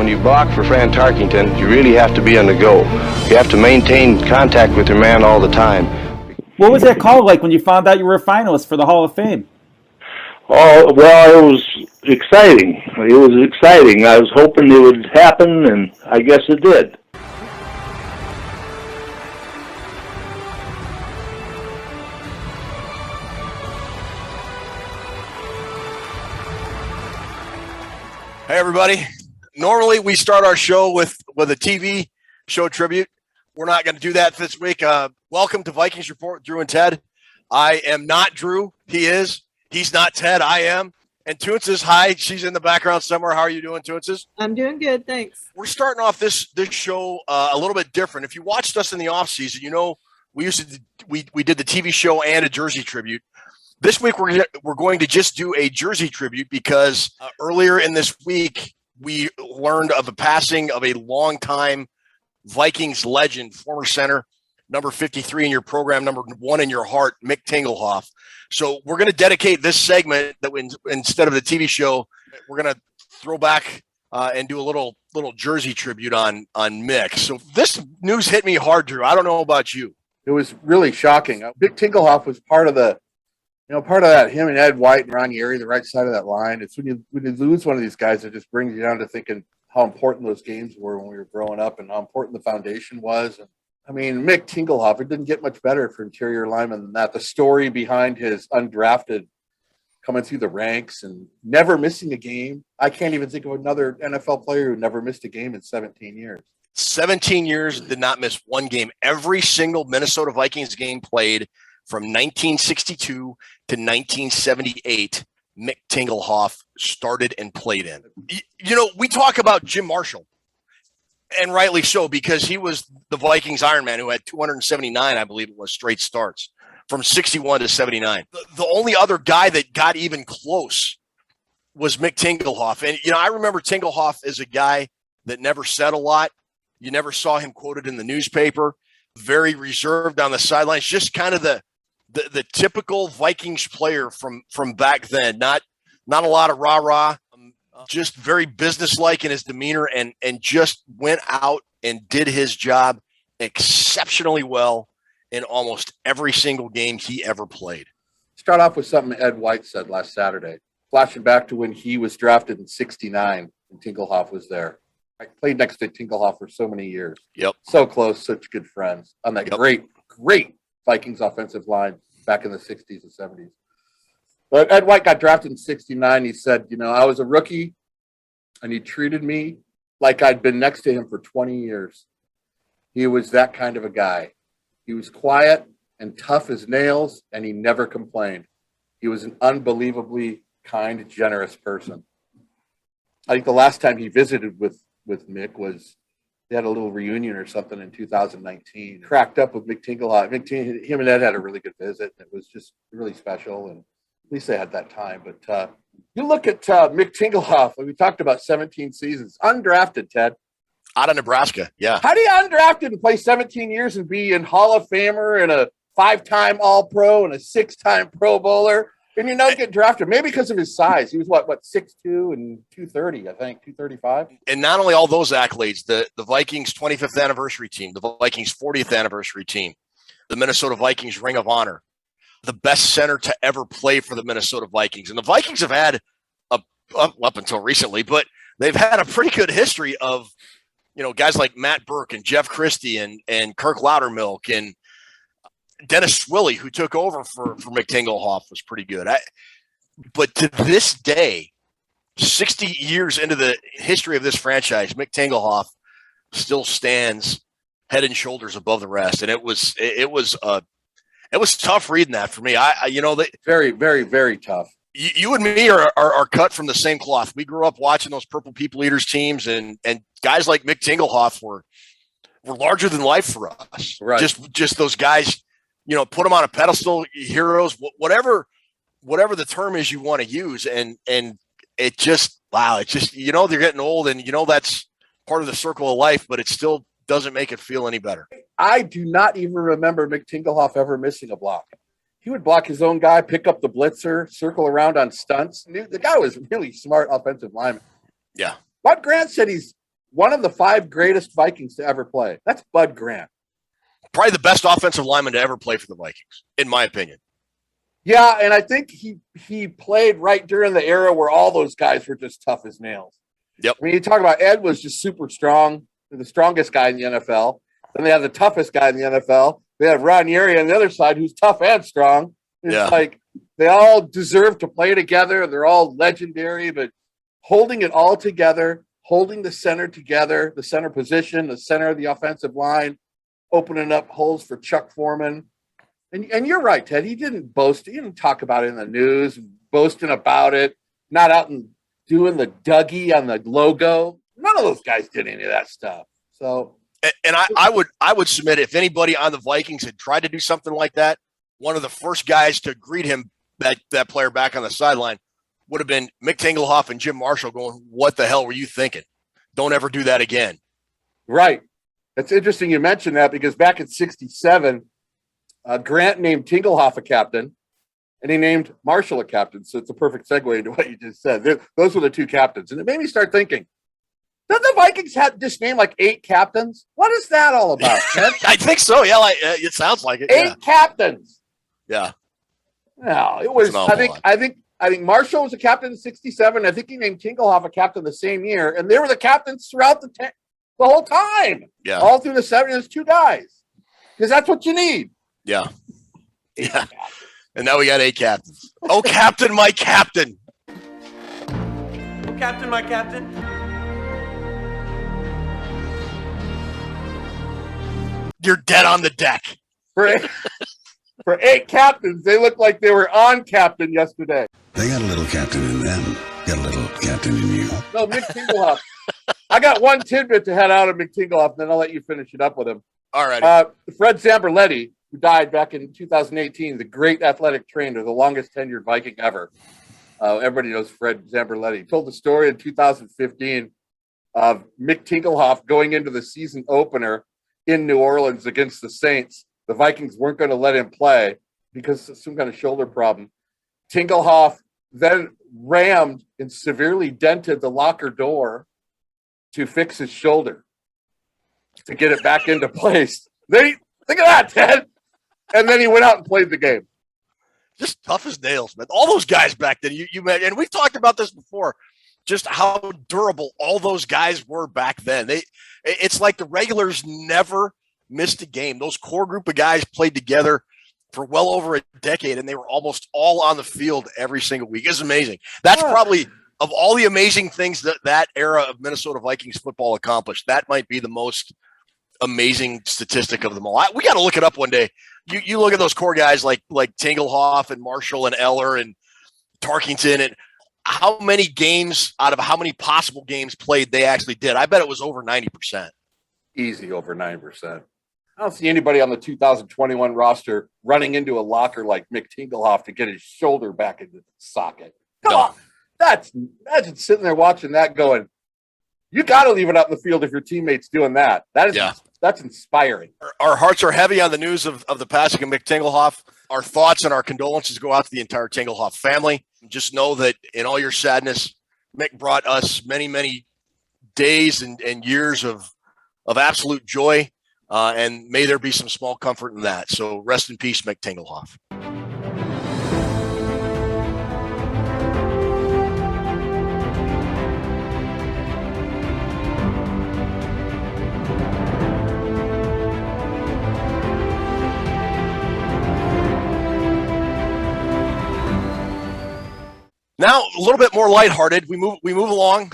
when you block for Fran Tarkington, you really have to be on the go. You have to maintain contact with your man all the time. What was that call like when you found out you were a finalist for the Hall of Fame? Oh, well, it was exciting. I was hoping it would happen, and I guess it did. Hey, everybody. Normally, we start our show with a TV show tribute. We're not going to do that this week. Welcome to Vikings Report with Drew and Ted. I am not Drew. He is. He's not Ted. I am. And Toonces, hi. She's in the background somewhere. How are you doing, Toonces? I'm doing good, thanks. We're starting off this show a little bit different. If you watched us in the off season, you know we did the TV show and a jersey tribute. This week we're going to just do a jersey tribute because earlier in this week we learned of the passing of a longtime Vikings legend, former center, number 53 in your program, number 1 in your heart, Mick Tinglehoff. So we're going to dedicate this segment that instead of the TV show, we're going to throw back and do a little jersey tribute on Mick. So this news hit me hard, Drew. I don't know about you. It was really shocking. Mick Tinglehoff was part of that, him and Ed White and Ron Yeri, the right side of that line. It's when you lose one of these guys, it just brings you down to thinking how important those games were when we were growing up and how important the foundation was. And I mean, Mick Tinglehoff, it didn't get much better for interior lineman than that. The story behind his undrafted coming through the ranks and never missing a game. I can't even think of another NFL player who never missed a game in 17 years. 17 years, did not miss one game. Every single Minnesota Vikings game played from 1962 to 1978, Mick Tinglehoff started and played in. You know, we talk about Jim Marshall, and rightly so, because he was the Vikings Iron Man who had 279, I believe it was, straight starts from 61 to 79. The only other guy that got even close was Mick Tinglehoff. And, you know, I remember Tinglehoff as a guy that never said a lot. You never saw him quoted in the newspaper, very reserved on the sidelines, just kind of the typical Vikings player from back then. Not a lot of rah-rah, just very businesslike in his demeanor and just went out and did his job exceptionally well in almost every single game he ever played. Start off with something Ed White said last Saturday, flashing back to when he was drafted in 69 and Tinglehoff was there. I played next to Tinglehoff for so many years. Yep. So close, such good friends on that great Vikings offensive line back in the 60s and 70s. But Ed White got drafted in 69. He said, you know, I was a rookie and he treated me like I'd been next to him for 20 years. He was that kind of a guy. He was quiet and tough as nails, and he never complained. He was an unbelievably kind, generous person. I think the last time he visited with Mick was they had a little reunion or something in 2019. Cracked up with Mick Tinglehoff. Him and Ed had a really good visit. It was just really special, and at least they had that time. But you look at Mick Tinglehoff. We talked about 17 seasons, undrafted, Ted. Out of Nebraska, yeah. How do you undrafted and play 17 years and be in Hall of Famer and a 5-time All-Pro and a 6-time Pro Bowler? And you not get drafted, maybe because of his size. He was what 6'2" and 230, I think, 235. And not only all those accolades, the Vikings 25th anniversary team, the Vikings 40th anniversary team, the Minnesota Vikings Ring of Honor, the best center to ever play for the Minnesota Vikings. And the Vikings have had up until recently, but they've had a pretty good history of, you know, guys like Matt Burke and Jeff Christie and Kirk Loudermilk and Dennis Swilley, who took over for Mick Tinglehoff, was pretty good. But to this day, 60 years into the history of this franchise, Mick Tinglehoff still stands head and shoulders above the rest. And it was tough reading that for me. Very, very, very tough. You and me are cut from the same cloth. We grew up watching those Purple People Eaters teams, and guys like Mick Tinglehoff were larger than life for us. Right. Just those guys, you know, put them on a pedestal, heroes, whatever the term is you want to use. And it just, wow, it's just, you know, they're getting old, and you know, that's part of the circle of life, but it still doesn't make it feel any better. I do not even remember Mick Tinglehoff ever missing a block. He would block his own guy, pick up the blitzer, circle around on stunts. The guy was really smart offensive lineman. Yeah. Bud Grant said he's one of the 5 greatest Vikings to ever play. That's Bud Grant. Probably the best offensive lineman to ever play for the Vikings, in my opinion. Yeah, and I think he played right during the era where all those guys were just tough as nails. Yep. I mean, you talk about Ed was just super strong, the strongest guy in the NFL. Then they have the toughest guy in the NFL. They have Ron Yeri on the other side, who's tough and strong. It's like they all deserve to play together. They're all legendary, but holding it all together, holding the center together, the center position, the center of the offensive line, opening up holes for Chuck Foreman. And you're right, Ted. He didn't boast. He didn't talk about it in the news, boasting about it, not out and doing the Dougie on the logo. None of those guys did any of that stuff. So, and I would submit if anybody on the Vikings had tried to do something like that, one of the first guys to greet him, that player back on the sideline, would have been Mick Tinglehoff and Jim Marshall going, "What the hell were you thinking? Don't ever do that again." Right. It's interesting you mentioned that because back in '67, Grant named Tinglehoff a captain, and he named Marshall a captain. So it's a perfect segue into what you just said. Those were the 2 captains. And it made me start thinking, did the Vikings have just named like 8 captains? What is that all about, Ted? I think so. Yeah, it sounds like it. 8 captains. Yeah. No, it was. I think Marshall was a captain in '67. I think he named Tinglehoff a captain the same year, and they were the captains throughout the whole time. Yeah, all through the '70s. 2 guys, because that's what you need. Yeah, and now we got 8 captains. Oh, captain, my captain. Captain, my captain. You're dead on the deck. For 8 captains, they look like they were on captain yesterday. They got a little captain in them. Got a little captain in you. No, Mick Tinglehoff. I got one tidbit to head out of Mick Tinglehoff, then I'll let you finish it up with him. All right. Fred Zamberletti, who died back in 2018, the great athletic trainer, the longest tenured Viking ever. Everybody knows Fred Zamberletti. He told the story in 2015 of Mick Tinglehoff going into the season opener in New Orleans against the Saints. The Vikings weren't going to let him play because of some kind of shoulder problem. Tinglehoff then rammed and severely dented the locker door to fix his shoulder to get it back into place. Look at that, Ted. And then he went out and played the game. Just tough as nails, man. All those guys back then, you met, and we've talked about this before, just how durable all those guys were back then. It's like the regulars never missed a game. Those core group of guys played together for well over a decade, and they were almost all on the field every single week. It's amazing. That's probably, of all the amazing things that era of Minnesota Vikings football accomplished, that might be the most amazing statistic of them all. We got to look it up one day. You look at those core guys like Tinglehoff and Marshall and Eller and Tarkington, and how many games out of how many possible games played they actually did. I bet it was over 90%. Easy over 9%. I don't see anybody on the 2021 roster running into a locker like Mick Tinglehoff to get his shoulder back into the socket. Come on. Imagine sitting there watching that going, you got to leave it out in the field if your teammate's doing that. That's inspiring. Our hearts are heavy on the news of the passing of Mick Tinglehoff. Our thoughts and our condolences go out to the entire Tinglehoff family. Just know that in all your sadness, Mick brought us many, many days and years of absolute joy. And may there be some small comfort in that. So rest in peace, Mick Tinglehoff. Now, a little bit more lighthearted. We move along.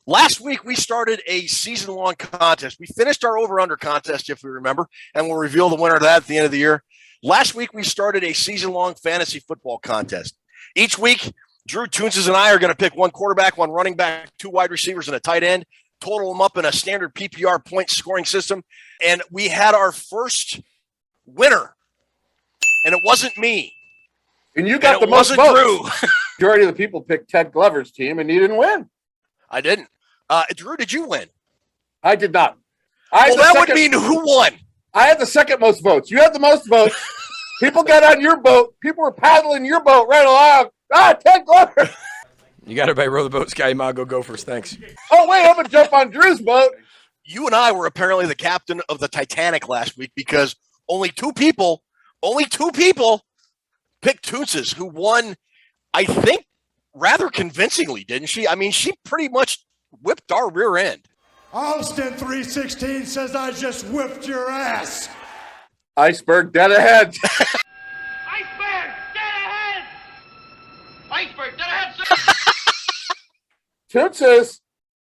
Last week, we started a season-long contest. We finished our over-under contest, if we remember, and we'll reveal the winner of that at the end of the year. Last week, we started a season-long fantasy football contest. Each week, Drew, Toonces, and I are going to pick one quarterback, one running back, 2 wide receivers, and a tight end, total them up in a standard PPR point scoring system, and we had our first winner, and it wasn't me. And you got the most votes. Drew. Majority of the people picked Ted Glover's team, and he didn't win. I didn't. Drew, did you win? I did not. Would mean who won? I had the second most votes. You had the most votes. People got on your boat. People were paddling your boat right along. Ted Glover. You got everybody row the boat. Sky Mago, go first. Thanks. Oh, wait, I'm going to jump on Drew's boat. you and I were apparently the captain of the Titanic last week because only two people picked Toonces, who won, I think, rather convincingly, didn't she? I mean, she pretty much whipped our rear end. Austin 316 says I just whipped your ass. Iceberg dead ahead. Iceberg, dead ahead! Iceberg, dead ahead, sir! Toonces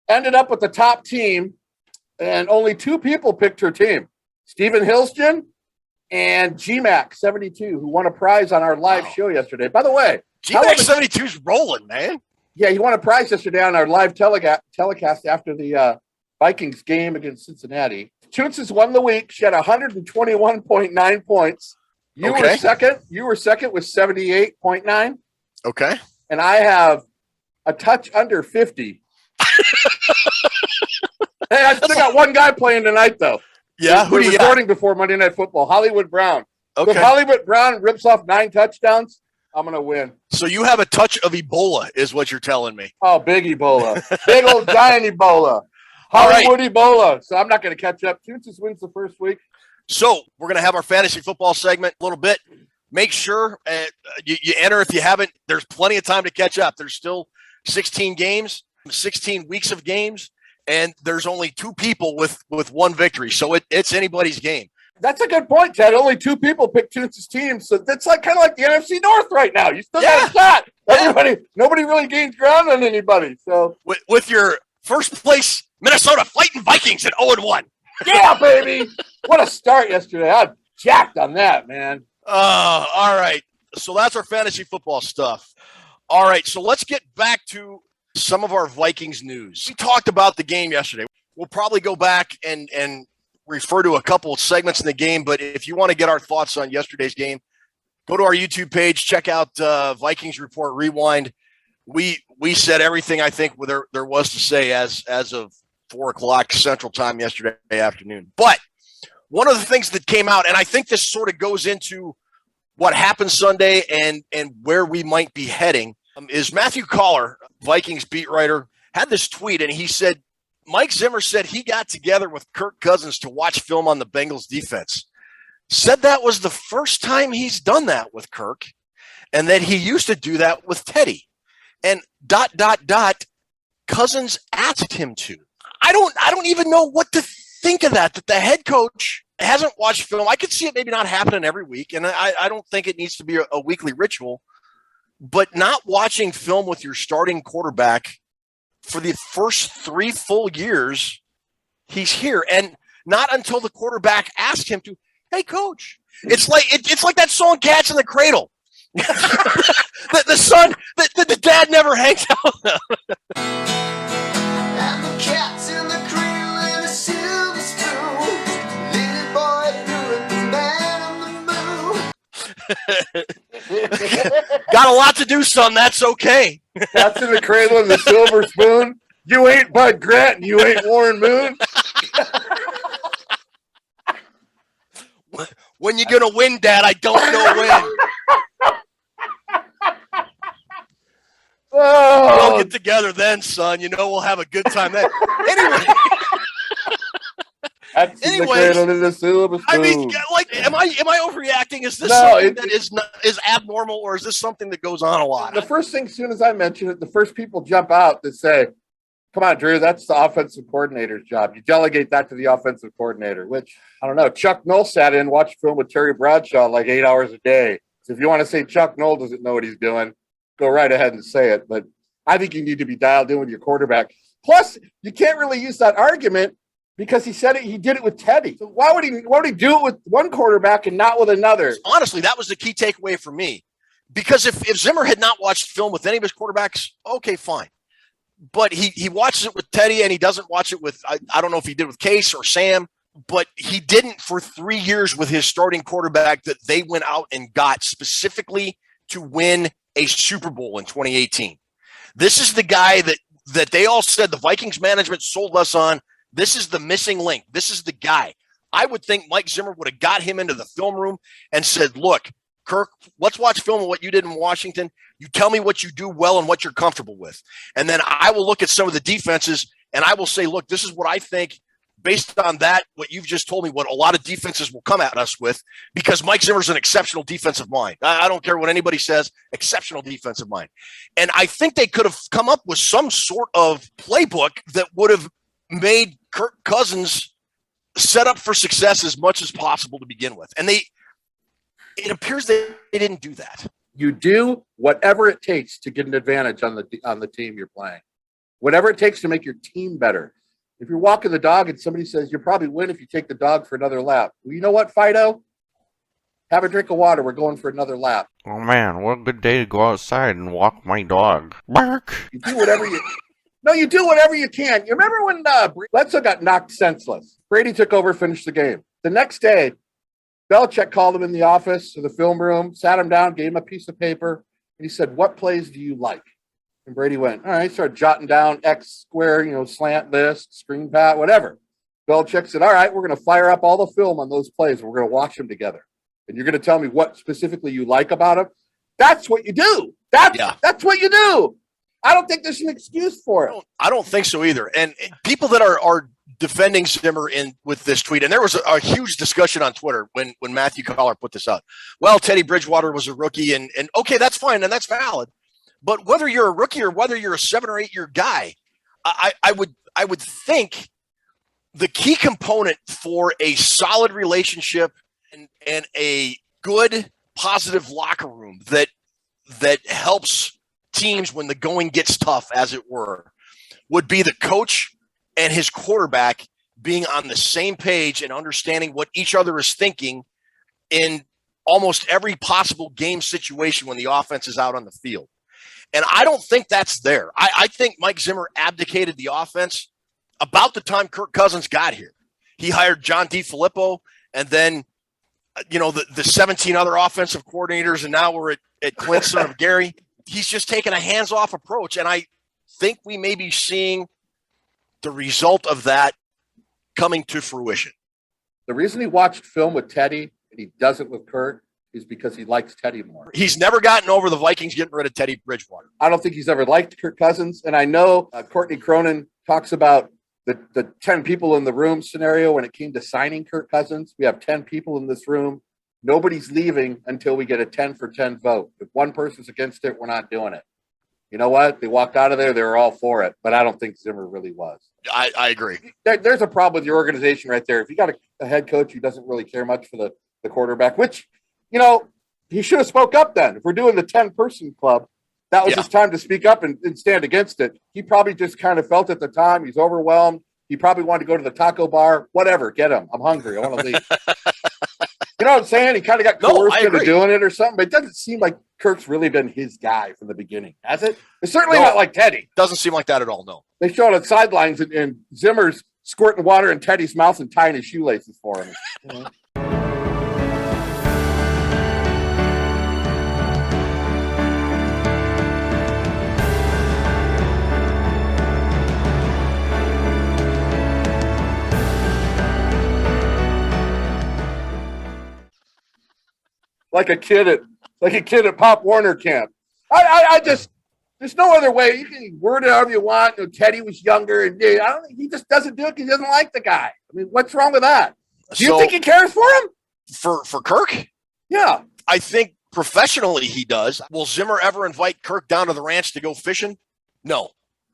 ended up with the top team, and only two people picked her team. Stephen Hilston and GMAC 72, who won a prize on our live show yesterday. By the way, GMAC 72's rolling, man. Yeah, he won a prize yesterday on our live telecast after the Vikings game against Cincinnati. Toonces won the week. She had 121.9 points. You were second. You were second with 78.9. Okay. And I have a touch under 50. Hey, I still got one guy playing tonight, though. Yeah, who we're do you recording before Monday Night Football. Hollywood Brown. Okay. If Hollywood Brown rips off 9 touchdowns, I'm going to win. So you have a touch of Ebola, is what you're telling me. Oh, big Ebola. Big old giant Ebola. Hollywood Ebola. So I'm not going to catch up. Toonces wins the first week. So we're going to have our fantasy football segment a little bit. Make sure you enter if you haven't. There's plenty of time to catch up. There's still 16 games, 16 weeks of games, and there's only 2 people with one victory. So it's anybody's game. That's a good point, Ted. Only 2 people picked Toonces' team, so that's like kind of like the NFC North right now. You still got a shot. Nobody really gains ground on anybody. So with your first place Minnesota Fighting Vikings at 0-1. Yeah, baby. What a start yesterday. I'm jacked on that, man. All right. So that's our fantasy football stuff. All right. So let's get back to some of our Vikings news. We talked about the game yesterday. We'll probably go back and refer to a couple of segments in the game. But if you want to get our thoughts on yesterday's game, go to our YouTube page, check out Vikings Report Rewind. We said everything I think there was to say as of 4:00 Central Time yesterday afternoon. But one of the things that came out, and I think this sort of goes into what happened Sunday and where we might be heading, is Matthew Collar, Vikings beat writer, had this tweet, and he said, Mike Zimmer said he got together with Kirk Cousins to watch film on the Bengals defense. Said that was the first time he's done that with Kirk, and that he used to do that with Teddy. And ... Cousins asked him to. I don't even know what to think of that the head coach hasn't watched film. I could see it maybe not happening every week, and I don't think it needs to be a weekly ritual, but not watching film with your starting quarterback for the first 3 full years he's here, and not until the quarterback asked him to, hey, coach. It's like that song Cats in the Cradle. the son, the dad never hangs out with them. And the cat's in the cradle and a silver spoon. Little boy blue and the man on the moon. Got a lot to do, son. That's okay. Cat's in the cradle and the silver spoon. You ain't Bud Grant and you ain't Warren Moon. When you gonna win, Dad? I don't know when. Oh. We'll get together then, son. You know we'll have a good time then. Anyway. Anyways, I mean, like, am I overreacting? Is this something that is abnormal, or is this something that goes on a lot? The first thing, as soon as I mention it, the first people jump out that say, come on, Drew, that's the offensive coordinator's job. You delegate that to the offensive coordinator, which, I don't know. Chuck Noll sat in, watched film with Terry Bradshaw like 8 hours a day. So if you want to say Chuck Noll doesn't know what he's doing, go right ahead and say it. But I think you need to be dialed in with your quarterback. Plus, you can't really use that argument because he did it with Teddy. So why would he do it with one quarterback and not with another? Honestly, that was the key takeaway for me. Because if Zimmer had not watched film with any of his quarterbacks, okay, fine. But he watches it with Teddy, and he doesn't watch it with, I don't know if he did with Case or Sam, but he didn't for 3 years with his starting quarterback that they went out and got specifically to win a Super Bowl in 2018. This is the guy that they all said the Vikings management sold us on. This is the missing link. This is the guy. I would think Mike Zimmer would have got him into the film room and said, look, Kirk, let's watch film of what you did in Washington. You tell me what you do well and what you're comfortable with. And then I will look at some of the defenses and I will say, look, this is what I think based on that, what you've just told me, what a lot of defenses will come at us with, because Mike Zimmer's an exceptional defensive mind. I don't care what anybody says, exceptional defensive mind. And I think they could have come up with some sort of playbook that would have made Kirk Cousins set up for success as much as possible to begin with. And it appears they didn't do that. You do whatever it takes to get an advantage on the team you're playing. Whatever it takes to make your team better. If you're walking the dog and somebody says you'll probably win if you take the dog for another lap. Well, you know what, Fido? Have a drink of water. We're going for another lap. Oh man, what a good day to go outside and walk my dog. Bark. You do whatever you can. You remember when Bledsoe got knocked senseless? Brady took over, finished the game. The next day, Belichick called him in the office or the film room, sat him down, gave him a piece of paper, and he said, "What plays do you like?" And Brady went, all right, started jotting down X square, slant list, screen pat, whatever. Belichick said, all right, we're going to fire up all the film on those plays, and we're going to watch them together. And you're going to tell me what specifically you like about them. That's what you do. That's what you do. I don't think there's an excuse for it. I don't think so either. And people that are defending Zimmer with this tweet, and there was a huge discussion on Twitter when Matthew Collar put this out. Well, Teddy Bridgewater was a rookie, and okay, that's fine, and that's valid. But whether you're a rookie or whether you're a 7 or 8 year guy, I would think the key component for a solid relationship and a good, positive locker room that helps teams when the going gets tough, as it were, would be the coach and his quarterback being on the same page and understanding what each other is thinking in almost every possible game situation when the offense is out on the field. And I don't think that's there. I think Mike Zimmer abdicated the offense about the time Kirk Cousins got here. He hired John DeFilippo, and then, the 17 other offensive coordinators, and now we're at Clint, son of Gary. He's just taken a hands-off approach, and I think we may be seeing the result of that coming to fruition. The reason he watched film with Teddy and he doesn't with Kirk is because he likes Teddy more. He's never gotten over the Vikings getting rid of Teddy Bridgewater. I don't think he's ever liked Kirk Cousins. And I know Courtney Cronin talks about the 10 people in the room scenario when it came to signing Kirk Cousins. We have 10 people in this room. Nobody's leaving until we get a 10 for 10 vote. If one person's against it, we're not doing it. You know what? They walked out of there. They were all for it. But I don't think Zimmer really was. I agree. There's a problem with your organization right there. If you got a head coach who doesn't really care much for the quarterback, which, he should have spoke up then. If we're doing the 10-person club, that was his time to speak up and stand against it. He probably just kind of felt at the time he's overwhelmed. He probably wanted to go to the taco bar. Whatever, get him. I'm hungry. I want to leave. You know what I'm saying? He kind of got coerced into doing it or something, but it doesn't seem like Kirk's really been his guy from the beginning, has it? It's certainly not like Teddy. Doesn't seem like that at all, no. They show it on sidelines and Zimmer's squirting water in Teddy's mouth and tying his shoelaces for him. Like a kid at Pop Warner camp. I just, there's no other way. You can word it however you want. Teddy was younger, and he just doesn't do it because he doesn't like the guy. I mean, what's wrong with that? Do you think he cares for him? For Kirk? Yeah. I think professionally he does. Will Zimmer ever invite Kirk down to the ranch to go fishing? No.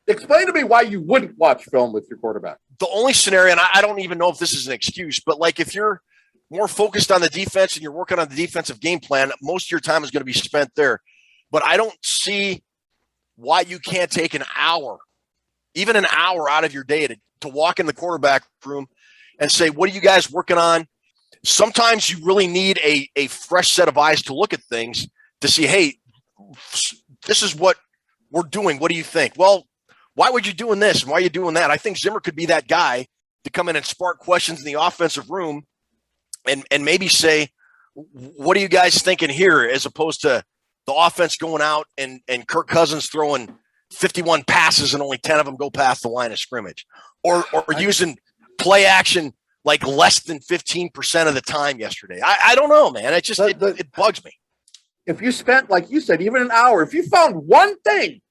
Explain to me why you wouldn't watch film with your quarterback. The only scenario, and I don't even know if this is an excuse, but like if you're more focused on the defense and you're working on the defensive game plan, most of your time is going to be spent there. But I don't see why you can't take an hour, even an hour out of your day to walk in the quarterback room and say, what are you guys working on? Sometimes you really need a fresh set of eyes to look at things to see, hey, this is what we're doing. What do you think? Well, why would you doing this? And why are you doing that? I think Zimmer could be that guy to come in and spark questions in the offensive room and maybe say, what are you guys thinking here, as opposed to the offense going out and Kirk Cousins throwing 51 passes and only 10 of them go past the line of scrimmage, or using play action like less than 15% of the time yesterday. I don't know, man. It just it bugs me. If you spent, like you said, even an hour, if you found one thing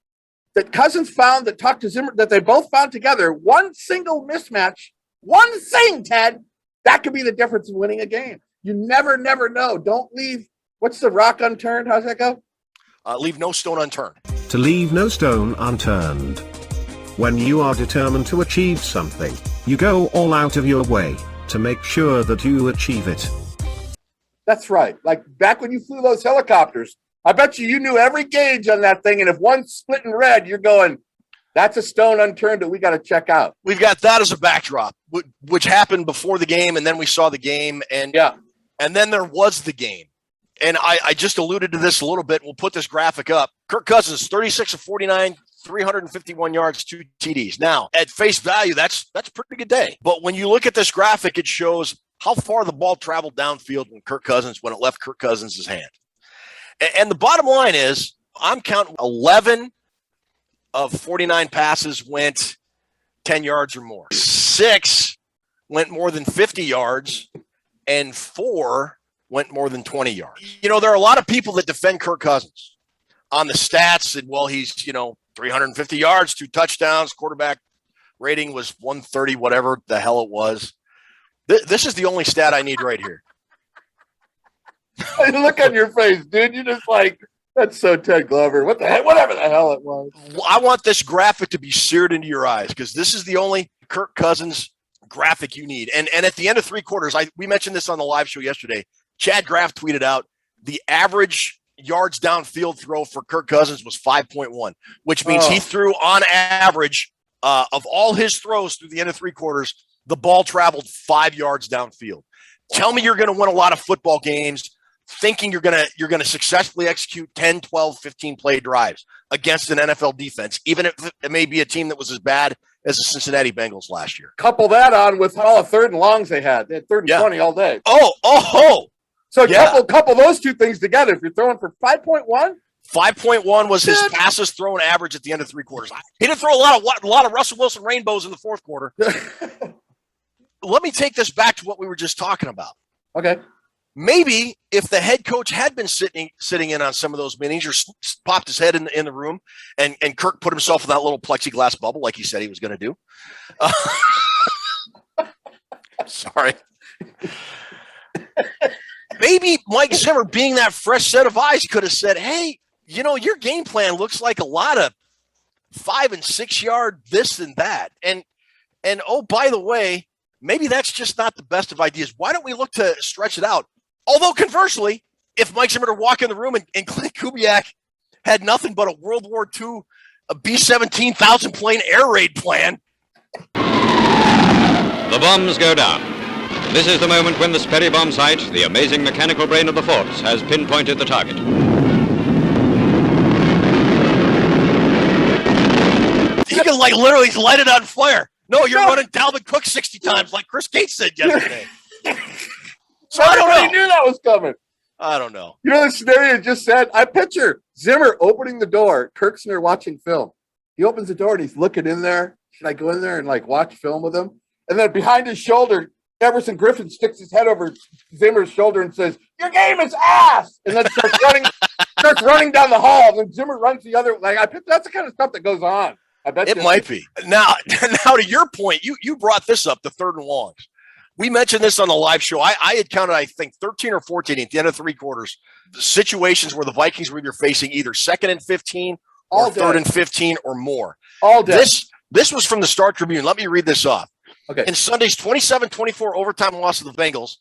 that Cousins found that talked to Zimmer, that they both found together, one single mismatch One thing, Ted, that could be the difference in winning a game. You never know. Don't leave. What's the rock unturned? How's that go? Leave no stone unturned. To leave no stone unturned. When you are determined to achieve something, you go all out of your way to make sure that you achieve it. That's right. Like back when you flew those helicopters, I bet you knew every gauge on that thing. And if one's split in red, you're going, that's a stone unturned that we got to check out. We've got that as a backdrop, which happened before the game, and then we saw the game, and then there was the game. And I just alluded to this a little bit. We'll put this graphic up. Kirk Cousins, 36 of 49, 351 yards, 2 TDs. Now, at face value, that's a pretty good day. But when you look at this graphic, it shows how far the ball traveled downfield when it left Kirk Cousins' hand. And the bottom line is, I'm counting 11 of 49 passes went 10 yards or more. 6 went more than 50 yards, and 4 went more than 20 yards. You know, there are a lot of people that defend Kirk Cousins on the stats, and well, he's, 350 yards, 2 touchdowns, quarterback rating was 130, whatever the hell it was. This is the only stat I need right here. Look on your face, dude. You're just like, that's so Ted Glover. What the heck? Whatever the hell it was. I want this graphic to be seared into your eyes, because this is the only Kirk Cousins graphic you need. And at the end of 3 quarters, we mentioned this on the live show yesterday. Chad Graff tweeted out the average yards downfield throw for Kirk Cousins was 5.1, which means he threw on average of all his throws through the end of 3 quarters, the ball traveled 5 yards downfield. Tell me you're going to win a lot of football games thinking you're going to successfully execute 10, 12, 15 play drives against an NFL defense, even if it may be a team that was as bad as the Cincinnati Bengals last year. Couple that on with all the 3rd and longs they had. They had 3rd and 20 all day. So couple those 2 things together. If you're throwing for 5.1, 5.1 was his passes thrown average at the end of 3 quarters. He didn't throw a lot of Russell Wilson rainbows in the 4th quarter. Let me take this back to what we were just talking about. Okay. Maybe if the head coach had been sitting in on some of those meetings, or popped his head in the room, and Kirk put himself in that little plexiglass bubble like he said he was going to do. Sorry. Maybe Mike Zimmer, being that fresh set of eyes, could have said, hey, your game plan looks like a lot of 5 and 6 yard this and that. And oh, by the way, maybe that's just not the best of ideas. Why don't we look to stretch it out? Although conversely, if Mike Zimmer to walk in the room and Clint Kubiak had nothing but a World War II, a B-17 1,000 plane air raid plan. The bombs go down. This is the moment when the Sperry bomb sight, the amazing mechanical brain of the force, has pinpointed the target. You can literally light it on fire. No, you're running Dalvin Cook 60 times like Chris Gates said yesterday. So I don't know. I knew that was coming. I don't know. You know the scenario just said? I picture Zimmer opening the door. Kirk's in there watching film. He opens the door and he's looking in there. Should I go in there and watch film with him? And then behind his shoulder, Everson Griffin sticks his head over Zimmer's shoulder and says, "Your game is ass!" And then starts running down the hall. And then Zimmer runs the other. I picked that's the kind of stuff that goes on. I bet it might be. Now to your point, you brought this up, the 3rd and longs. We mentioned this on the live show. I had counted, I think, 13 or 14 at the end of 3 quarters, the situations where the Vikings were either facing either 2nd and 15 or 3rd and 15 or more. All day. This was from the Star Tribune. Let me read this off. Okay. In Sunday's 27-24 overtime loss of the Bengals,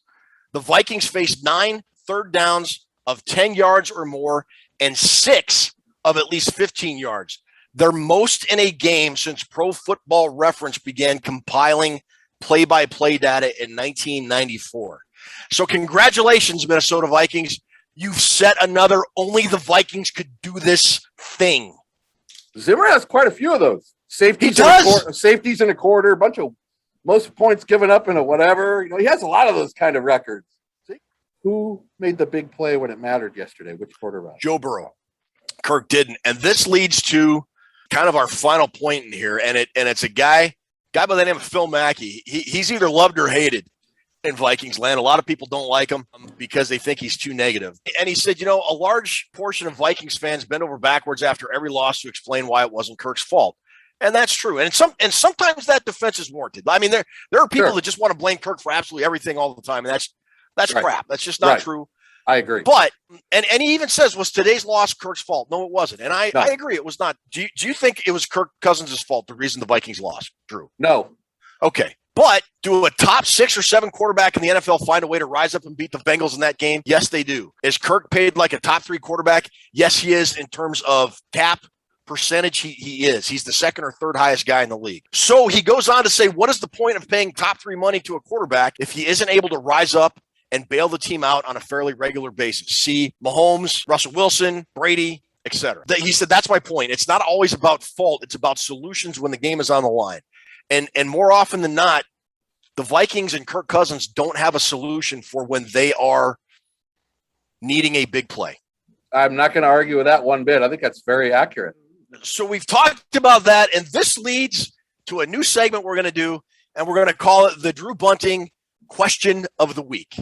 the Vikings faced 9 third downs of 10 yards or more and 6 of at least 15 yards. Their most in a game since Pro Football Reference began compiling play-by-play data in 1994. So congratulations, Minnesota Vikings. You've set another only the Vikings could do this thing. Zimmer has quite a few of those. Safeties in a quarter, a bunch of most points given up in a whatever. He has a lot of those kind of records. See? Who made the big play when it mattered yesterday? Which quarterback? Joe Burrow. Kirk didn't. And this leads to kind of our final point in here. And it's a guy by the name of Phil Mackey. He's either loved or hated in Vikings land. A lot of people don't like him because they think he's too negative. And he said, a large portion of Vikings fans bend over backwards after every loss to explain why it wasn't Kirk's fault. And that's true. And sometimes that defense is warranted. I mean, there are people that just want to blame Kirk for absolutely everything all the time, and that's crap. That's just not true. I agree. But and he even says, was today's loss Kirk's fault? No, it wasn't. And I agree, it was not. Do you think it was Kirk Cousins' fault, the reason the Vikings lost, Drew? No. Okay. But do a top 6 or 7 quarterback in the NFL find a way to rise up and beat the Bengals in that game? Yes, they do. Is Kirk paid like a top 3 quarterback? Yes, he is. In terms of cap percentage, he is. He's the 2nd or 3rd highest guy in the league. So he goes on to say, what is the point of paying top 3 money to a quarterback if he isn't able to rise up and bail the team out on a fairly regular basis? See Mahomes, Russell Wilson, Brady, etc. He said, that's my point. It's not always about fault. It's about solutions when the game is on the line. And more often than not, the Vikings and Kirk Cousins don't have a solution for when they are needing a big play. I'm not going to argue with that one bit. I think that's very accurate. So we've talked about that, and this leads to a new segment we're going to do, and we're going to call it the Drew Bunting Question of the Week.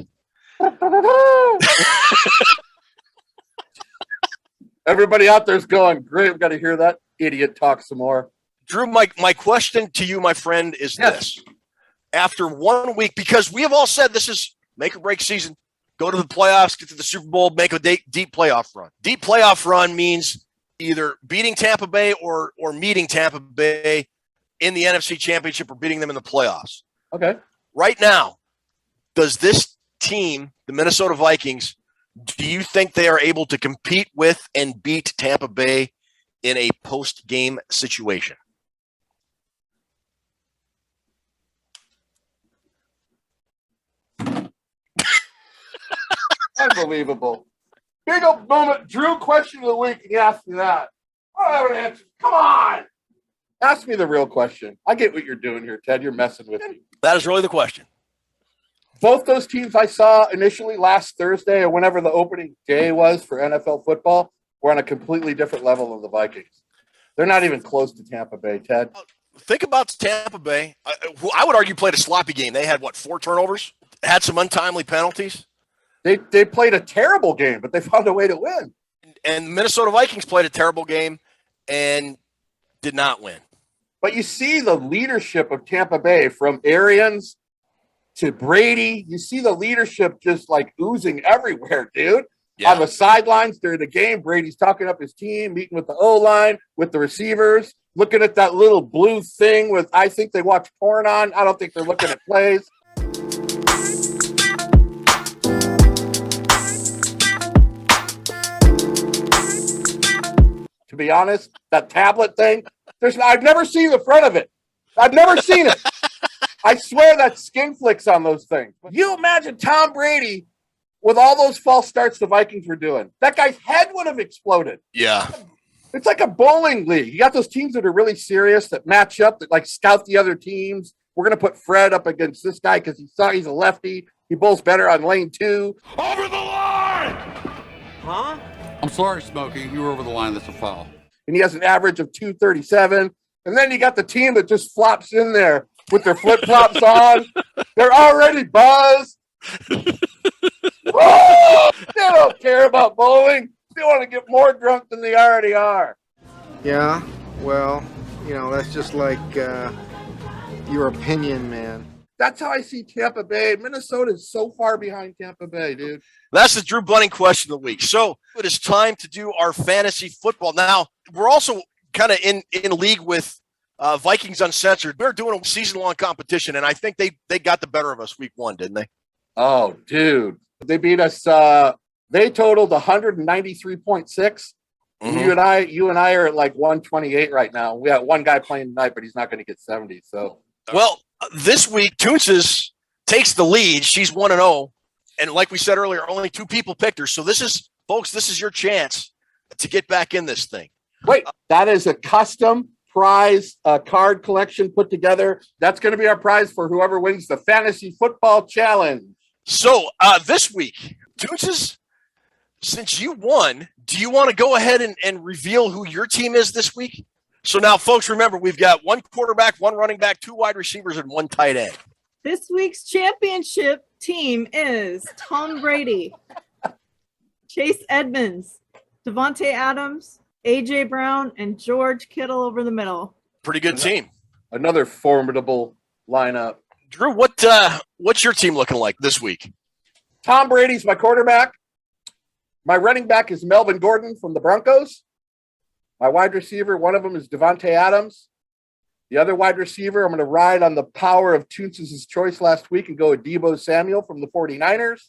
Everybody out there's going, great, we've got to hear that idiot talk some more. Drew, my question to you, my friend, is this. After 1 week, because we have all said this is make or break season, go to the playoffs, get to the Super Bowl, make a deep playoff run. Deep playoff run means either beating Tampa Bay or meeting Tampa Bay in the NFC Championship or beating them in the playoffs. Okay. Right now, does this team, the Minnesota Vikings, do you think they are able to compete with and beat Tampa Bay in a post-game situation? Unbelievable. Big old moment. Drew, question of the week, and he asked me that. I don't have an answer. Come on. Ask me the real question. I get what you're doing here, Ted. You're messing with me. That is really the question. Both those teams I saw initially last Thursday or whenever the opening day was for NFL football were on a completely different level than the Vikings. They're not even close to Tampa Bay, Ted. Think about Tampa Bay. I would argue played a sloppy game. They had, 4 turnovers? Had some untimely penalties? They played a terrible game, but they found a way to win. And the Minnesota Vikings played a terrible game and did not win. But you see the leadership of Tampa Bay from Arians to Brady. You see the leadership just like oozing everywhere, dude. Yeah. On the sidelines during the game, Brady's talking up his team, meeting with the O-line, with the receivers, looking at that little blue thing with, I think they watch porn on. I don't think they're looking at plays. To be honest, that tablet thing, I've never seen the front of it. I've never seen it. I swear that skin flicks on those things. You imagine Tom Brady with all those false starts the Vikings were doing. That guy's head would have exploded. Yeah. It's like a bowling league. You got those teams that are really serious, that match up, that like scout the other teams. We're going to put Fred up against this guy because he's a lefty. He bowls better on lane 2. Over the line! Huh? I'm sorry, Smokey. You were over the line. That's a foul. And he has an average of 237. And then you got the team that just flops in there with their flip-flops on. They're already buzzed. Whoa! They don't care about bowling. They want to get more drunk than they already are. Yeah, well, that's just like your opinion, man. That's how I see Tampa Bay. Minnesota is so far behind Tampa Bay, dude. That's the Drew Bunting question of the week. So it is time to do our fantasy football. Now, we're also kind of in league with Vikings Uncensored. We're doing a season-long competition, and I think they got the better of us week 1, didn't they? Oh, dude. They beat us. They totaled 193.6. Mm-hmm. You and I are at like 128 right now. We got one guy playing tonight, but he's not going to get 70. So, well, this week Toonces takes the lead. She's 1-0, and like we said earlier, only 2 people picked her. So this is your chance to get back in this thing. Wait, that is a custom prize card collection put together. That's going to be our prize for whoever wins the Fantasy Football Challenge. So this week, Toonces, since you won, do you want to go ahead and reveal who your team is this week? So now, folks, remember, we've got 1 quarterback, 1 running back, 2 wide receivers, and 1 tight end. This week's championship team is Tom Brady, Chase Edmonds, Devontae Adams, A.J. Brown, and George Kittle over the middle. Pretty good team. Another formidable lineup. Drew, what's your team looking like this week? Tom Brady's my quarterback. My running back is Melvin Gordon from the Broncos. My wide receiver, one of them is Devontae Adams. The other wide receiver, I'm going to ride on the power of Toonces' choice last week and go with Deebo Samuel from the 49ers.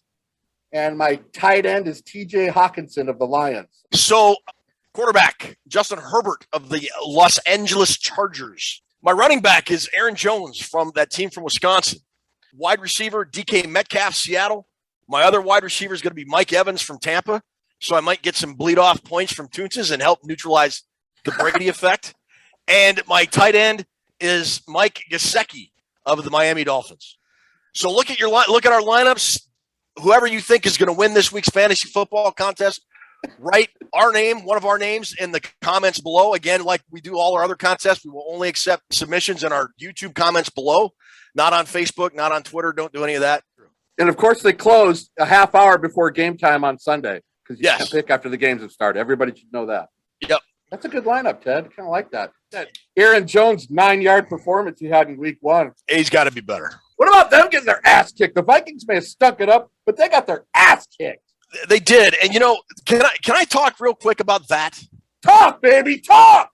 And my tight end is TJ Hawkinson of the Lions. So, quarterback, Justin Herbert of the Los Angeles Chargers. My running back is Aaron Jones from that team from Wisconsin. Wide receiver, DK Metcalf, Seattle. My other wide receiver is going to be Mike Evans from Tampa. So I might get some bleed-off points from Toonces and help neutralize the Brady effect. And my tight end is Mike Gesicki of the Miami Dolphins. So look at our lineups. Whoever you think is going to win this week's fantasy football contest, write one of our names in the comments below. Again, like we do all our other contests, we will only accept submissions in our YouTube comments below, not on Facebook, not on Twitter. Don't do any of that. And of course, they close a half hour before game time on Sunday because you can't pick after the games have started. Everybody should know that. Yep. That's a good lineup, Ted. Kind of like that. That Aaron Jones 9-yard performance he had in week 1. He's got to be better. What about them getting their ass kicked? The Vikings may have stunk it up, but they got their ass kicked. They did. And, can I talk real quick about that? Talk, baby, talk!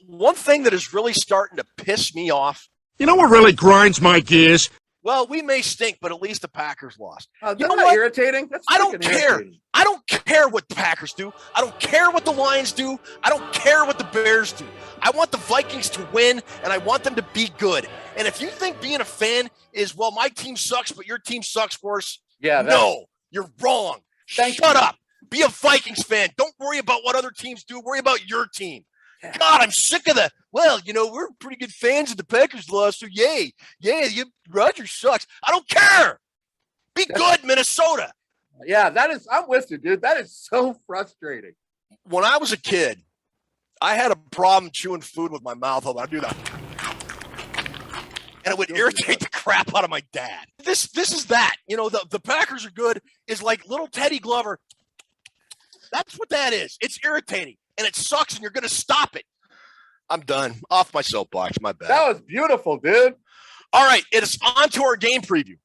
One thing that is really starting to piss me off. You know what really grinds my gears? Well, we may stink, but at least the Packers lost. You know what? Irritating? I don't care. Irritating. I don't care what the Packers do. I don't care what the Lions do. I don't care what the Bears do. I want the Vikings to win, and I want them to be good. And if you think being a fan is, well, my team sucks, but your team sucks worse, no, you're wrong. Shut up. Be a Vikings fan. Don't worry about what other teams do. Worry about your team. God, I'm sick of that. Well, we're pretty good fans of the Packers lost, so yay. Yeah, Rodgers sucks. I don't care. Be good, Minnesota. Yeah, I'm with you, dude. That is so frustrating. When I was a kid, I had a problem chewing food with my mouth open. I'd do that. And it would irritate the crap out of my dad. This is that. The Packers are good is like little Teddy Glover. That's what that is. It's irritating. And it sucks, and you're going to stop it. I'm done. Off my soapbox. My bad. That was beautiful, dude. All right. It is on to our game preview.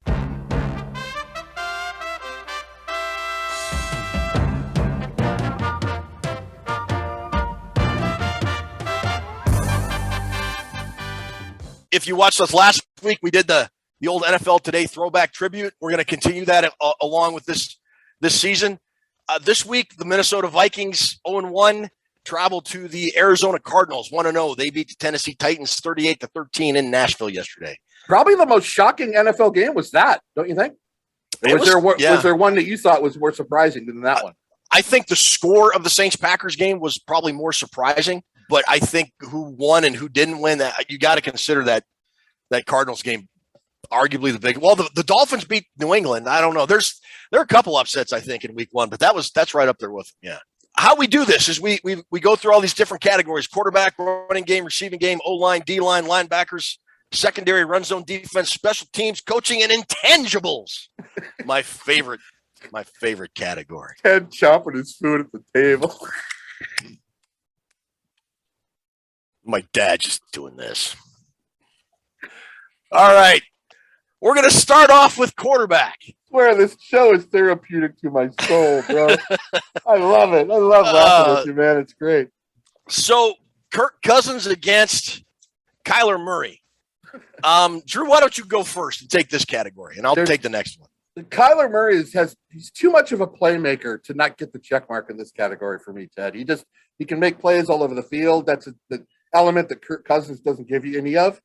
If you watched us last week, we did the old NFL Today throwback tribute. We're going to continue that along with this season. This week, the Minnesota Vikings 0-1 traveled to the Arizona Cardinals 1-0. They beat the Tennessee Titans 38-13 in Nashville yesterday. Probably the most shocking NFL game was that, don't you think? Was there one that you thought was more surprising than that one? I think the score of the Saints-Packers game was probably more surprising, but I think who won and who didn't win, you got to consider that Cardinals game arguably the big. Well, the Dolphins beat New England. I don't know. There are a couple upsets, I think, in week 1, but that's right up there with them. Yeah. How we do this is we go through all these different categories: quarterback, running game, receiving game, O-line, D-line, linebackers, secondary, run zone defense, special teams, coaching, and intangibles. My favorite category. Ted chopping his food at the table. My dad just doing this. All right. We're going to start off with quarterback. I swear this show is therapeutic to my soul, bro. I love it. I love laughing with you, man. It's great. So, Kirk Cousins against Kyler Murray. Drew, why don't you go first and take this category, and I'll take the next one. Kyler Murray he's too much of a playmaker to not get the check mark in this category for me, Ted. He can make plays all over the field. That's the element that Kirk Cousins doesn't give you any of.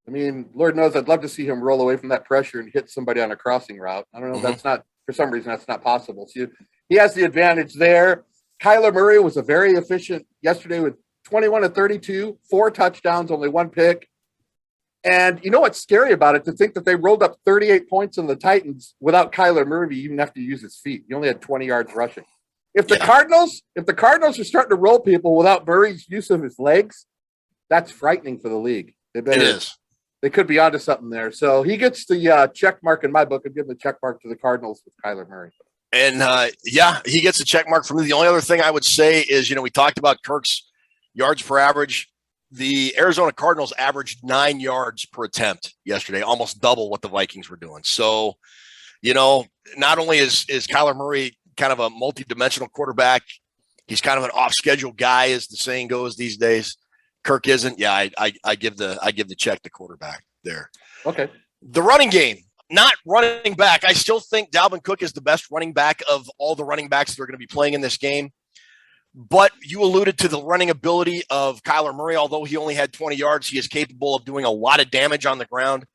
I mean, Lord knows I'd love to see him roll away from that pressure and hit somebody on a crossing route. I don't know. That's not, for some reason, that's not possible. So he has the advantage there. Kyler Murray was a very efficient yesterday with 21-32, 4 touchdowns, only 1 pick. And you know what's scary about it? To think that they rolled up 38 points on the Titans without Kyler Murray even have to use his feet. He only had 20 yards rushing. If the Cardinals are starting to roll people without Murray's use of his legs, that's frightening for the league. It is. They could be onto something there. So he gets the check mark in my book. I'm giving the check mark to the Cardinals with Kyler Murray. And, he gets a check mark from me. The only other thing I would say is, we talked about Kirk's yards per average. the Arizona Cardinals averaged 9 yards per attempt yesterday, almost double what the Vikings were doing. So, not only is Kyler Murray kind of a multi-dimensional quarterback, he's kind of an off-schedule guy, as the saying goes these days. Kirk isn't. Yeah, I give the check to quarterback there. Okay. The running game, not running back. I still think Dalvin Cook is the best running back of all the running backs that are going to be playing in this game. But you alluded to the running ability of Kyler Murray. Although he only had 20 yards, he is capable of doing a lot of damage on the ground.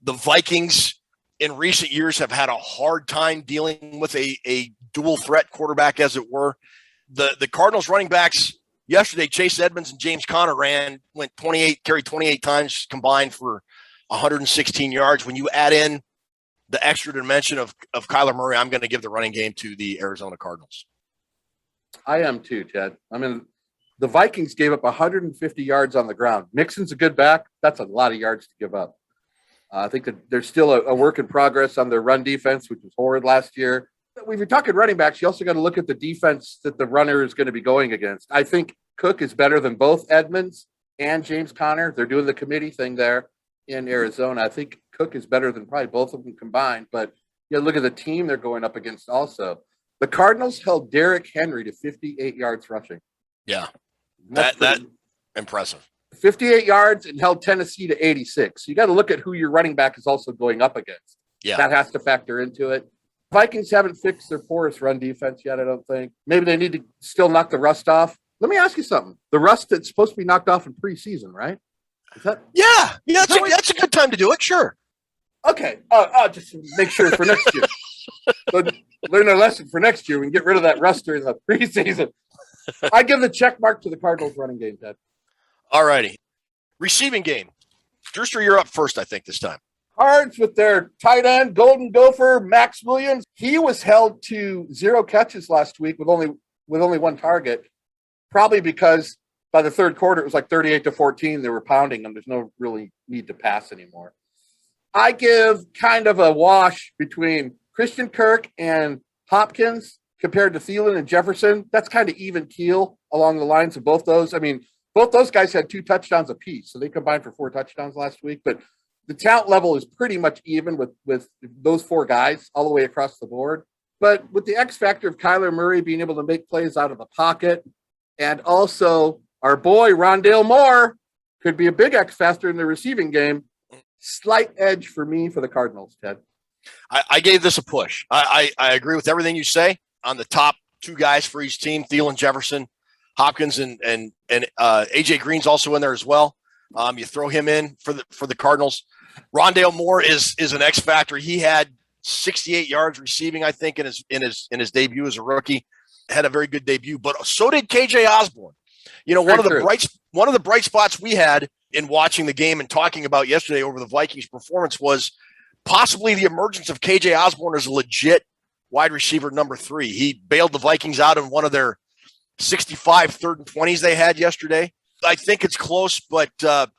The Vikings in recent years have had a hard time dealing with a dual threat quarterback, as it were. The Cardinals running backs yesterday, Chase Edmonds and James Conner carried 28 times combined for 116 yards. When you add in the extra dimension of Kyler Murray, I'm going to give the running game to the Arizona Cardinals. I am too, Ted. I mean, the Vikings gave up 150 yards on the ground. Mixon's a good back. That's a lot of yards to give up. I think that there's still a work in progress on their run defense, which was horrid last year. When you're talking running backs, you also got to look at the defense that the runner is going to be going against. I think Cook is better than both Edmonds and James Conner. They're doing the committee thing there in Arizona. I think Cook is better than probably both of them combined. But you look at the team they're going up against also. The Cardinals held Derrick Henry to 58 yards rushing. Yeah, that impressive. 58 yards and held Tennessee to 86. So you got to look at who your running back is also going up against. Yeah, that has to factor into it. Vikings haven't fixed their porous run defense yet, I don't think. Maybe they need to still knock the rust off. Let me ask you something. The rust that's supposed to be knocked off in preseason, right? That's a good time to do it. Sure. Okay. I'll just make sure for next year. So learn a lesson for next year. We can get rid of that rust during the preseason. I give the check mark to the Cardinals running game, Ted. All righty. Receiving game. Drewster, you're up first, I think, this time. Cards with their tight end, Golden Gopher, Max Williams. He was held to 0 catches last week with only one target, probably because by the third quarter, it was like 38-14. They were pounding him. There's no really need to pass anymore. I give kind of a wash between Christian Kirk and Hopkins compared to Thielen and Jefferson. That's kind of even keel along the lines of both those. I mean, both those guys had 2 touchdowns apiece, so they combined for 4 touchdowns last week. But the talent level is pretty much even with those 4 guys all the way across the board. But with the X factor of Kyler Murray being able to make plays out of the pocket, and also our boy Rondale Moore could be a big X factor in the receiving game, slight edge for me for the Cardinals, Ted. I gave this a push. I agree with everything you say on the top 2 guys for each team, Thielen, Jefferson, Hopkins, and AJ Green's also in there as well. You throw him in for the Cardinals. Rondale Moore is an X factor. He had 68 yards receiving, I think, in his debut as a rookie. Had a very good debut, but so did KJ Osborne. One of the bright spots we had in watching the game and talking about yesterday over the Vikings' performance was possibly the emergence of KJ Osborne as a legit wide receiver number 3. He bailed the Vikings out in one of their 65 third and 20s they had yesterday. I think it's close, but I'm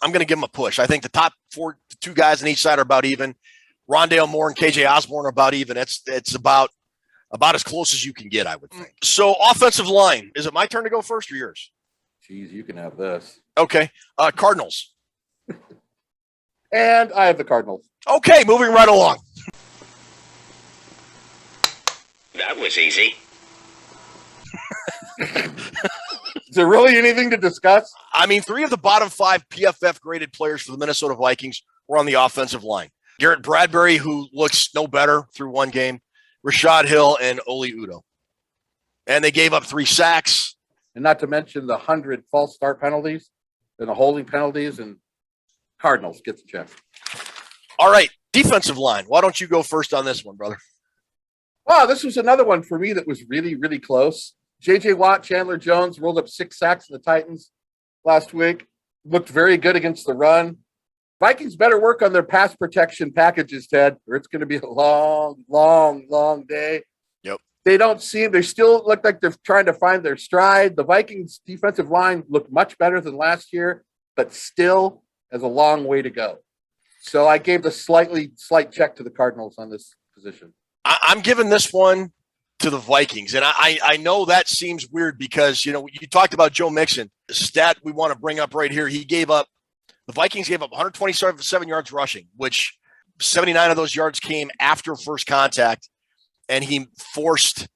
going to give him a push. I think the top 2 guys on each side are about even. Rondale Moore and KJ Osborne are about even. It's about as close as you can get, I would think. So offensive line, is it my turn to go first or yours? Jeez, you can have this. Okay. Cardinals. And I have the Cardinals. Okay, moving right along. That was easy. Is there really anything to discuss? I mean, 3 of the bottom 5 PFF graded players for the Minnesota Vikings were on the offensive line. Garrett Bradbury, who looks no better through one game, Rashad Hill, and Oli Udoh. And they gave up 3 sacks. And not to mention the 100 false start penalties and the holding penalties, and Cardinals gets a check. All right, defensive line. Why don't you go first on this one, brother? Wow, this was another one for me that was really, really close. J.J. Watt, Chandler Jones rolled up 6 sacks in the Titans last week. Looked very good against the run. Vikings better work on their pass protection packages, Ted, or it's going to be a long, long, long day. Yep. They still look like they're trying to find their stride. The Vikings defensive line looked much better than last year, but still has a long way to go. So I gave the slight check to the Cardinals on this position. I'm giving this one to the Vikings. And I know that seems weird because, you talked about Joe Mixon. The stat we want to bring up right here, the Vikings gave up 127 yards rushing, which 79 of those yards came after first contact, and he forced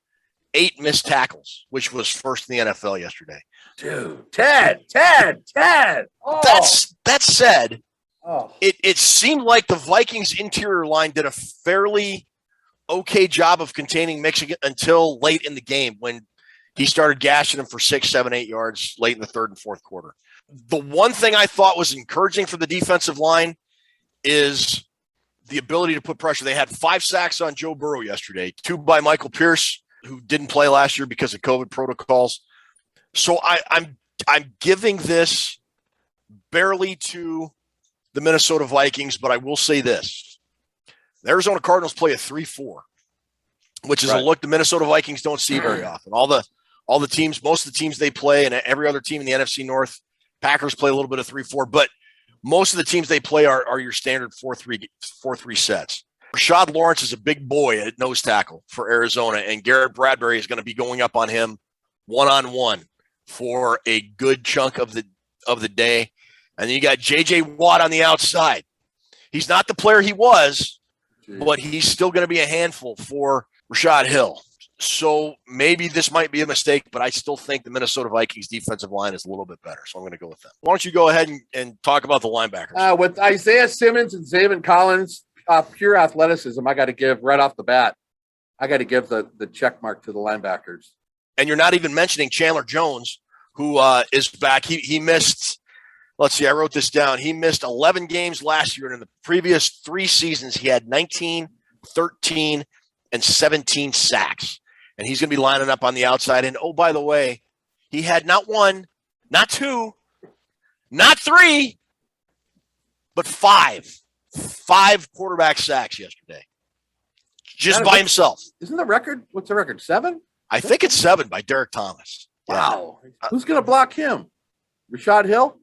8 missed tackles, which was first in the NFL yesterday. Dude, Ted. Oh. That said, oh. it seemed like the Vikings interior line did a fairly okay job of containing Mixon until late in the game when he started gashing him for 6, 7, 8 yards late in the third and fourth quarter. The one thing I thought was encouraging for the defensive line is the ability to put pressure. They had 5 sacks on Joe Burrow yesterday, 2 by Michael Pierce, who didn't play last year because of COVID protocols. So I'm giving this barely to the Minnesota Vikings, but I will say this. The Arizona Cardinals play a 3-4, which is a look the Minnesota Vikings don't see very often. All the teams, most of the teams they play, and every other team in the NFC North, Packers play a little bit of 3-4, but most of the teams they play are your standard 4-3 sets. Rashad Lawrence is a big boy at nose tackle for Arizona, and Garrett Bradbury is going to be going up on him one-on-one for a good chunk of the day. And then you got J.J. Watt on the outside. He's not the player he was, but he's still going to be a handful for Rashad Hill. So maybe this might be a mistake, but I still think the Minnesota Vikings defensive line is a little bit better. So I'm going to go with them. Why don't you go ahead and talk about the linebackers? With Isaiah Simmons and Zimmer and Cousins, pure athleticism, I got to give right off the bat. I got to give the check mark to the linebackers. And you're not even mentioning Chandler Jones, who is back. He missed, let's see, I wrote this down. He missed 11 games last year, and in the previous 3 seasons, he had 19, 13, and 17 sacks. And he's going to be lining up on the outside. And, oh, by the way, he had not 1, not 2, not 3, but 5 quarterback sacks yesterday, just by himself. Isn't the record? What's the record? 7? I think it's 7 by Derek Thomas. Wow. Who's going to block him? Rashad Hill?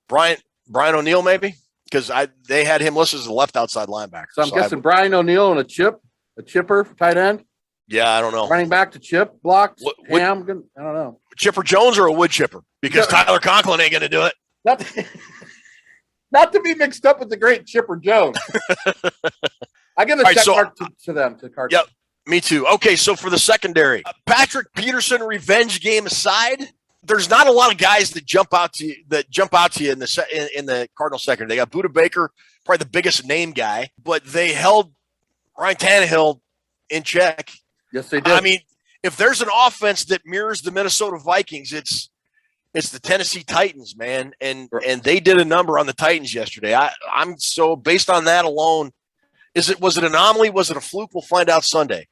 Brian O'Neill, maybe? Because they had him listed as a left outside linebacker. So I'm guessing Brian O'Neill and a chipper for tight end? Yeah, I don't know. Running back to chip, blocked, I don't know. Chipper Jones or a wood chipper? Because Tyler Conklin ain't going to do it. Not to be mixed up with the great Chipper Jones. I give a check mark to them, to Cardinals. Yep, me too. Okay, so for the secondary, Patrick Peterson revenge game aside, there's not a lot of guys that jump out to you in the Cardinals secondary. They got Budda Baker, probably the biggest name guy, but they held Ryan Tannehill in check. Yes, they did. I mean, if there's an offense that mirrors the Minnesota Vikings, it's the Tennessee Titans, man, and they did a number on the Titans yesterday. I'm so based on that alone. Was it an anomaly? Was it a fluke? We'll find out Sunday.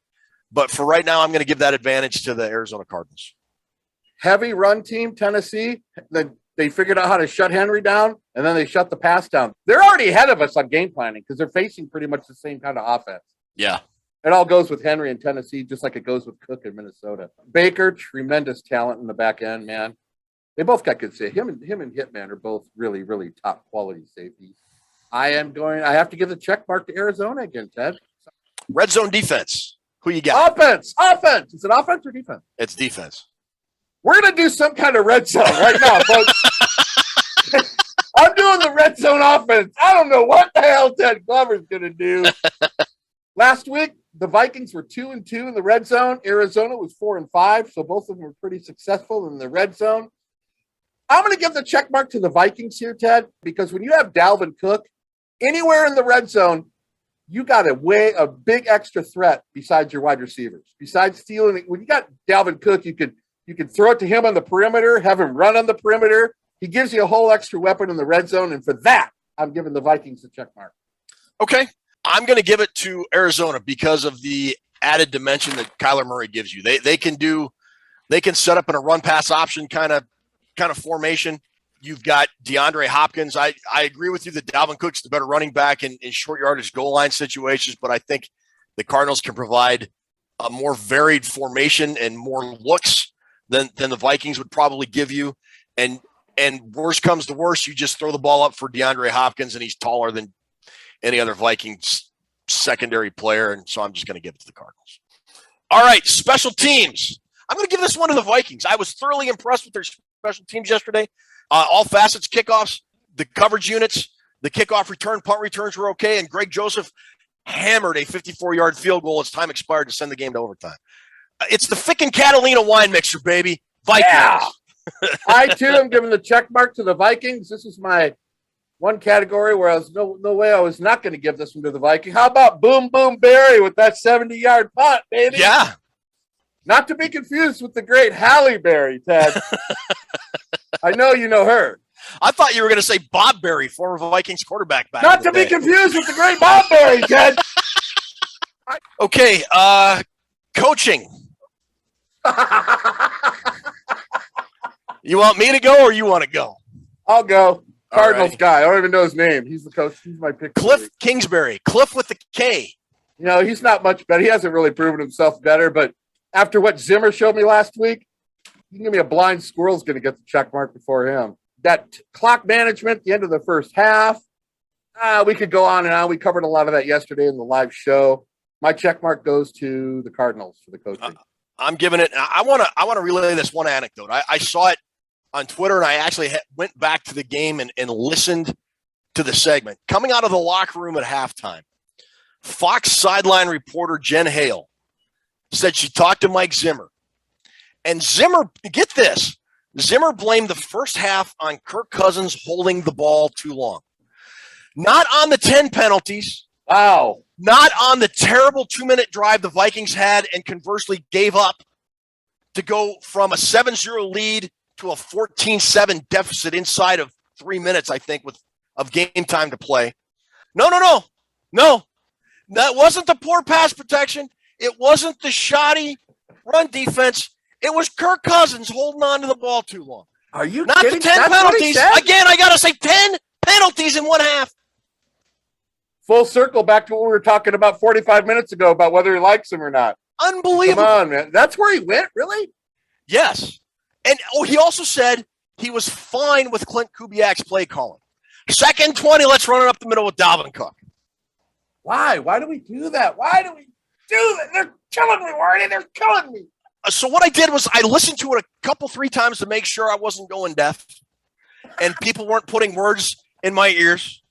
But for right now, I'm going to give that advantage to the Arizona Cardinals. Heavy run team, Tennessee. They figured out how to shut Henry down, and then they shut the pass down. They're already ahead of us on game planning because they're facing pretty much the same kind of offense. Yeah. It all goes with Henry in Tennessee, just like it goes with Cook in Minnesota. Baker, tremendous talent in the back end, man. They both got good safety. Him and Hitman are both really, really top quality safeties. I have to give the check mark to Arizona again, Ted. Red zone defense. Who you got? Offense. Is it offense or defense? It's defense. We're going to do some kind of red zone right now, folks. I'm doing the red zone offense. I don't know what the hell Ted Glover's going to do. Last week, the Vikings were 2-2 in the red zone. Arizona was 4-5, so both of them were pretty successful in the red zone. I'm going to give the check mark to the Vikings here, Ted, because when you have Dalvin Cook anywhere in the red zone, you got a big extra threat besides your wide receivers. Besides stealing it, when you got Dalvin Cook, you could throw it to him on the perimeter, have him run on the perimeter. He gives you a whole extra weapon in the red zone, and for that, I'm giving the Vikings the check mark. Okay. I'm going to give it to Arizona because of the added dimension that Kyler Murray gives you. They can set up in a run pass option kind of formation. You've got DeAndre Hopkins. I agree with you that Dalvin Cook's the better running back in short yardage goal line situations, but I think the Cardinals can provide a more varied formation and more looks than the Vikings would probably give you. And worst comes to worst, you just throw the ball up for DeAndre Hopkins, and he's taller than any other Vikings secondary player, and so I'm just going to give it to the Cardinals. All right, special teams. I'm going to give this one to the Vikings. I was thoroughly impressed with their special teams yesterday. All facets, kickoffs, the coverage units, the kickoff return, punt returns were okay, and Greg Joseph hammered a 54-yard field goal as time expired to send the game to overtime. It's the Fick and Catalina wine mixer, baby. Vikings. Yeah. I, too, am giving the check mark to the Vikings. This is my one category where I was no way I was not going to give this one to the Vikings. How about Boom Boom Barry with that 70-yard punt, baby? Yeah. Not to be confused with the great Halle Berry, Ted. I know you know her. I thought you were going to say Bob Berry, former Vikings quarterback back. Not to be confused with the great Bob Berry, Ted. Okay, coaching. You want me to go or you want to go? I'll go. Cardinals right. guy. I don't even know his name. He's the coach. He's my pick. Cliff Kingsbury. Cliff with the K. You know, he's not much better. He hasn't really proven himself better, but after what Zimmer showed me last week, you can give me a blind squirrel's going to get the check mark before him. That clock management, the end of the first half, we could go on and on. We covered a lot of that yesterday in the live show. My check mark goes to the Cardinals for the coaching. I'm giving it. I want to relay this one anecdote. I saw it on Twitter, and I actually went back to the game and listened to the segment. Coming out of the locker room at halftime, Fox sideline reporter Jen Hale said she talked to Mike Zimmer. And Zimmer, get this, Zimmer blamed the first half on Kirk Cousins holding the ball too long. Not on the 10 penalties. Wow. Not on the terrible 2-minute drive the Vikings had and conversely gave up to go from a 7-0 lead to a 14-7 deficit inside of 3 minutes, I think, of game time to play. No. That wasn't the poor pass protection. It wasn't the shoddy run defense. It was Kirk Cousins holding on to the ball too long. Are you Not kidding? the 10 That's penalties. what he said? Again, I got to say 10 penalties in one half. Full circle back to what we were talking about 45 minutes ago about whether he likes him or not. Unbelievable. Come on, man. That's where he went, really? Yes. And he also said he was fine with Clint Kubiak's play calling. 2nd 20, let's run it up the middle with Dalvin Cook. Why? Why do we do that? Why do we do that? They're killing me, Wardy. They're killing me. So what I did was I listened to it a couple, 3 times to make sure I wasn't going deaf and people weren't putting words in my ears.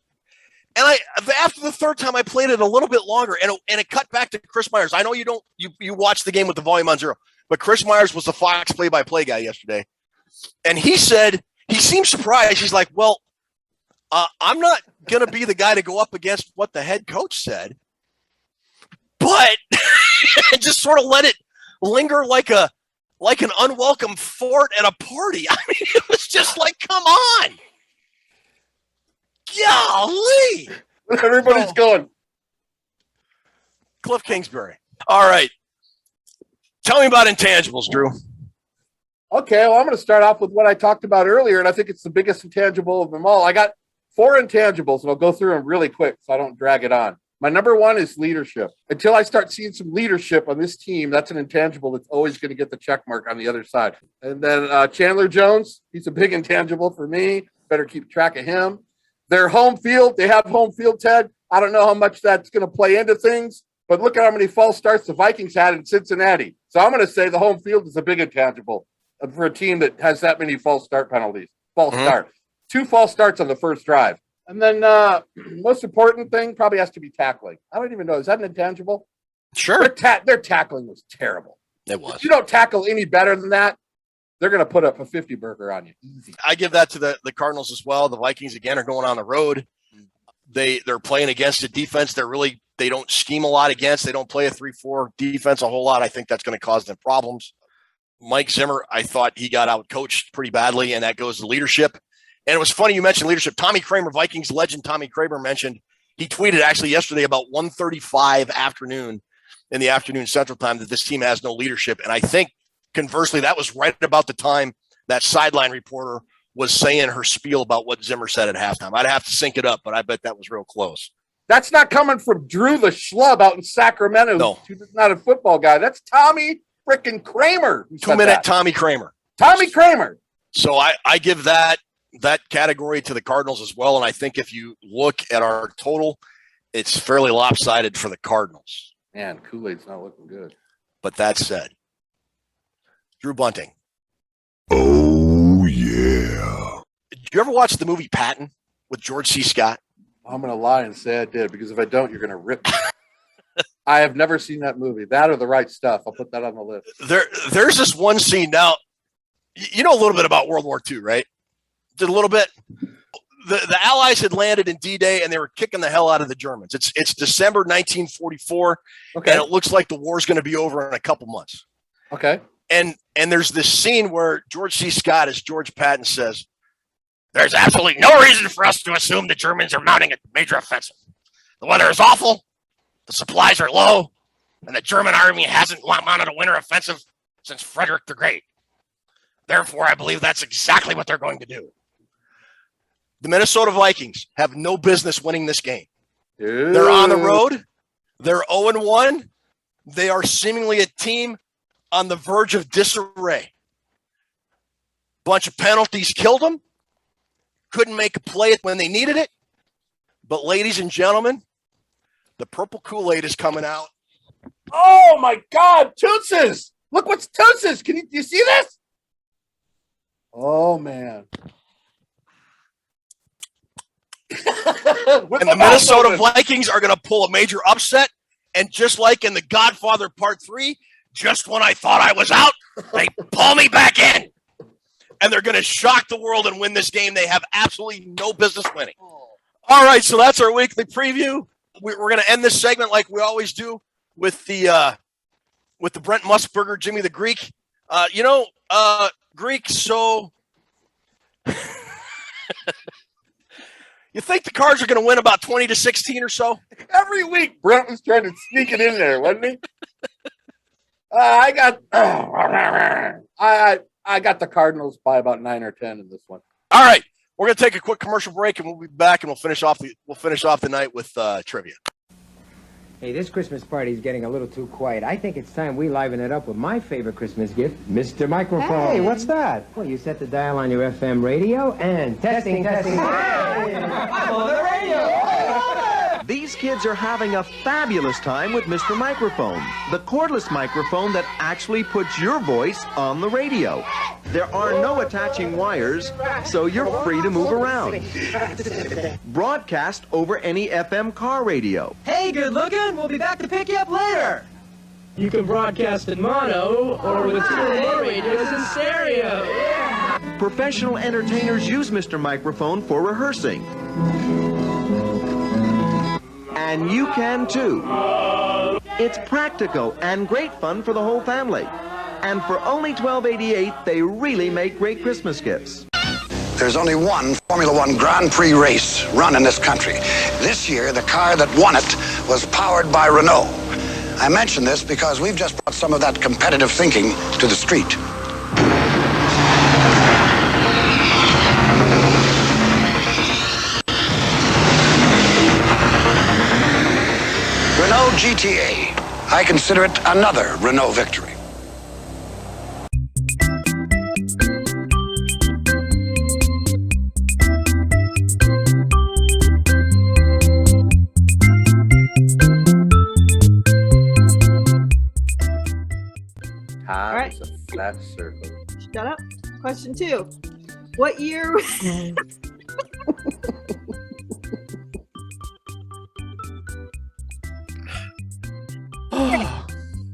And after the 3rd time, I played it a little bit longer, and it cut back to Chris Myers. I know you don't you watched the game with the volume on 0, but Chris Myers was the Fox play-by-play guy yesterday, and he said he seemed surprised. He's like, "Well, I'm not going to be the guy to go up against what the head coach said, but just sort of let it linger like an unwelcome fart at a party." I mean, it was just like, come on. Golly. Everybody's going. Cliff Kingsbury. All right. Tell me about intangibles, Drew. Okay, well, I'm going to start off with what I talked about earlier, and I think it's the biggest intangible of them all. I got 4 intangibles, and I'll go through them really quick so I don't drag it on. My number 1 is leadership. Until I start seeing some leadership on this team, that's an intangible that's always going to get the check mark on the other side. And then Chandler Jones, he's a big intangible for me. Better keep track of him. Their home field, they have home field, Ted. I don't know how much that's going to play into things, but look at how many false starts the Vikings had in Cincinnati. So I'm going to say the home field is a big intangible for a team that has that many false start penalties. False start. 2 false starts on the first drive. And then most important thing probably has to be tackling. I don't even know. Is that an intangible? Sure. Their tackling was terrible. It was. If you don't tackle any better than that, they're going to put up a 50 burger on you. Easy. I give that to the Cardinals as well. The Vikings, again, are going on the road. They're playing against a defense they don't scheme a lot against. They don't play a 3-4 defense a whole lot. I think that's going to cause them problems. Mike Zimmer, I thought he got out-coached pretty badly, and that goes to leadership. And it was funny you mentioned leadership. Tommy Kramer, Vikings legend Tommy Kramer mentioned, he tweeted actually yesterday about 1:35 afternoon in the afternoon Central Time that this team has no leadership. And I think conversely, that was right about the time that sideline reporter was saying her spiel about what Zimmer said at halftime. I'd have to sync it up, but I bet that was real close. That's not coming from Drew the schlub out in Sacramento. No. Who's not a football guy. That's Tommy frickin' Kramer. 2-minute Tommy Kramer. Tommy Kramer. So I give that category to the Cardinals as well. And I think if you look at our total, it's fairly lopsided for the Cardinals. Man, Kool-Aid's not looking good. But that said, Drew Bunting. Oh, yeah. Did you ever watch the movie Patton with George C. Scott? I'm going to lie and say I did, because if I don't, you're going to rip me. I have never seen that movie. That or The Right Stuff. I'll put that on the list. There's this one scene. Now, you know a little bit about World War II, right? Did a little bit. The Allies had landed in D-Day, and they were kicking the hell out of the Germans. It's December 1944, Okay. and it looks like the war's going to be over in a couple months. Okay. And there's this scene where George C. Scott, as George Patton, says, "There's absolutely no reason for us to assume the Germans are mounting a major offensive. The weather is awful, the supplies are low, and the German army hasn't mounted a winter offensive since Frederick the Great. Therefore, I believe that's exactly what they're going to do." The Minnesota Vikings have no business winning this game. Ooh. They're on the road. They're 0-1. They are seemingly a team on the verge of disarray. Bunch of penalties killed them. Couldn't make a play when they needed it. But ladies and gentlemen, the purple Kool-Aid is coming out. Oh, my God. Toonces. Look what's Toonces. Do you see this? Oh, man. And the Minnesota Vikings are going to pull a major upset. And just like in The Godfather Part 3, just when I thought I was out, they pull me back in. And they're going to shock the world and win this game they have absolutely no business winning. All right, so that's our weekly preview. We're going to end this segment like we always do with the Brent Musburger, Jimmy the Greek. Greek, so... You think the Cards are going to win about 20-16 or so? Every week, Brent was trying to sneak it in there, wasn't he? I got the Cardinals by about 9 or 10 in this one. All right, we're going to take a quick commercial break, and we'll be back, and we'll finish off the night with trivia. Hey, this Christmas party is getting a little too quiet. I think it's time we liven it up with my favorite Christmas gift, Mr. Microphone. Hey, what's that? Well, you set the dial on your FM radio and testing. Hey, I'm on the radio. These kids are having a fabulous time with Mr. Microphone, the cordless microphone that actually puts your voice on the radio. There are no attaching wires, so you're free to move around. Broadcast over any FM car radio. Hey, good looking. We'll be back to pick you up later. You can broadcast in mono or with two or more radios in stereo. Professional entertainers use Mr. Microphone for rehearsing. And you can too. It's practical and great fun for the whole family. And for only $12.88, they really make great Christmas gifts. There's only one Formula One Grand Prix race run in this country. This year, the car that won it was powered by Renault. I mention this because we've just brought some of that competitive thinking to the street. Renault GTA. I consider it another Renault victory. Time right. is a flat circle. Shut up. Question 2. What year?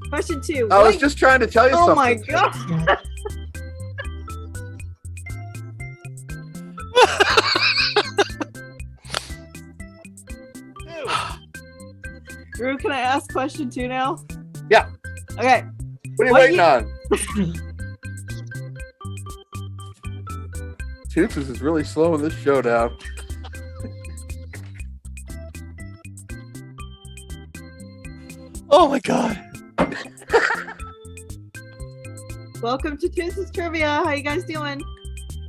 Question 2. I was just trying to tell you something. Oh my god. Drew, can I ask question 2 now? Yeah. Okay. What are you waiting on? Toonces is really slowing this show down. Oh my god. Welcome to Toonces Trivia. How you guys doing?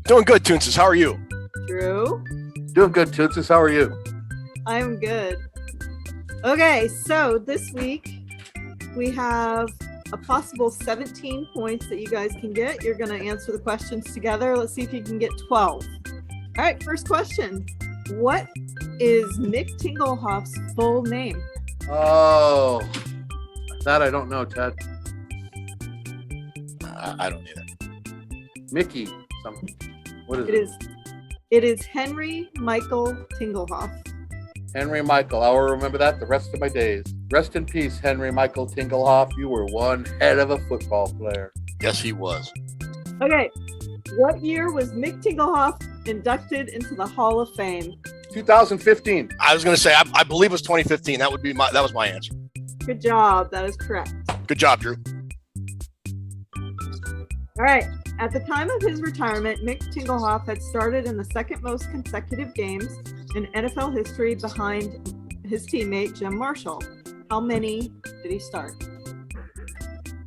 Doing good, Toonces. How are you? Drew? Doing good, Toonces. How are you? I'm good. Okay, so this week we have a possible 17 points that you guys can get. You're going to answer the questions together. Let's see if you can get 12. All right, first question. What is Mick Tinglehoff's full name? Oh, that I don't know, Ted. I don't either. Mickey, something. What is It is. It is Henry Michael Tinglehoff. Henry Michael. I will remember that the rest of my days. Rest in peace, Henry Michael Tinglehoff. You were one head of a football player. Yes, he was. Okay. What year was Mick Tinglehoff inducted into the Hall of Fame? 2015. I was going to say, I believe it was 2015. That was my answer. Good job. That is correct. Good job, Drew. All right. At the time of his retirement, Mick Tinglehoff had started in the second most consecutive games in NFL history behind his teammate Jim Marshall. How many did he start?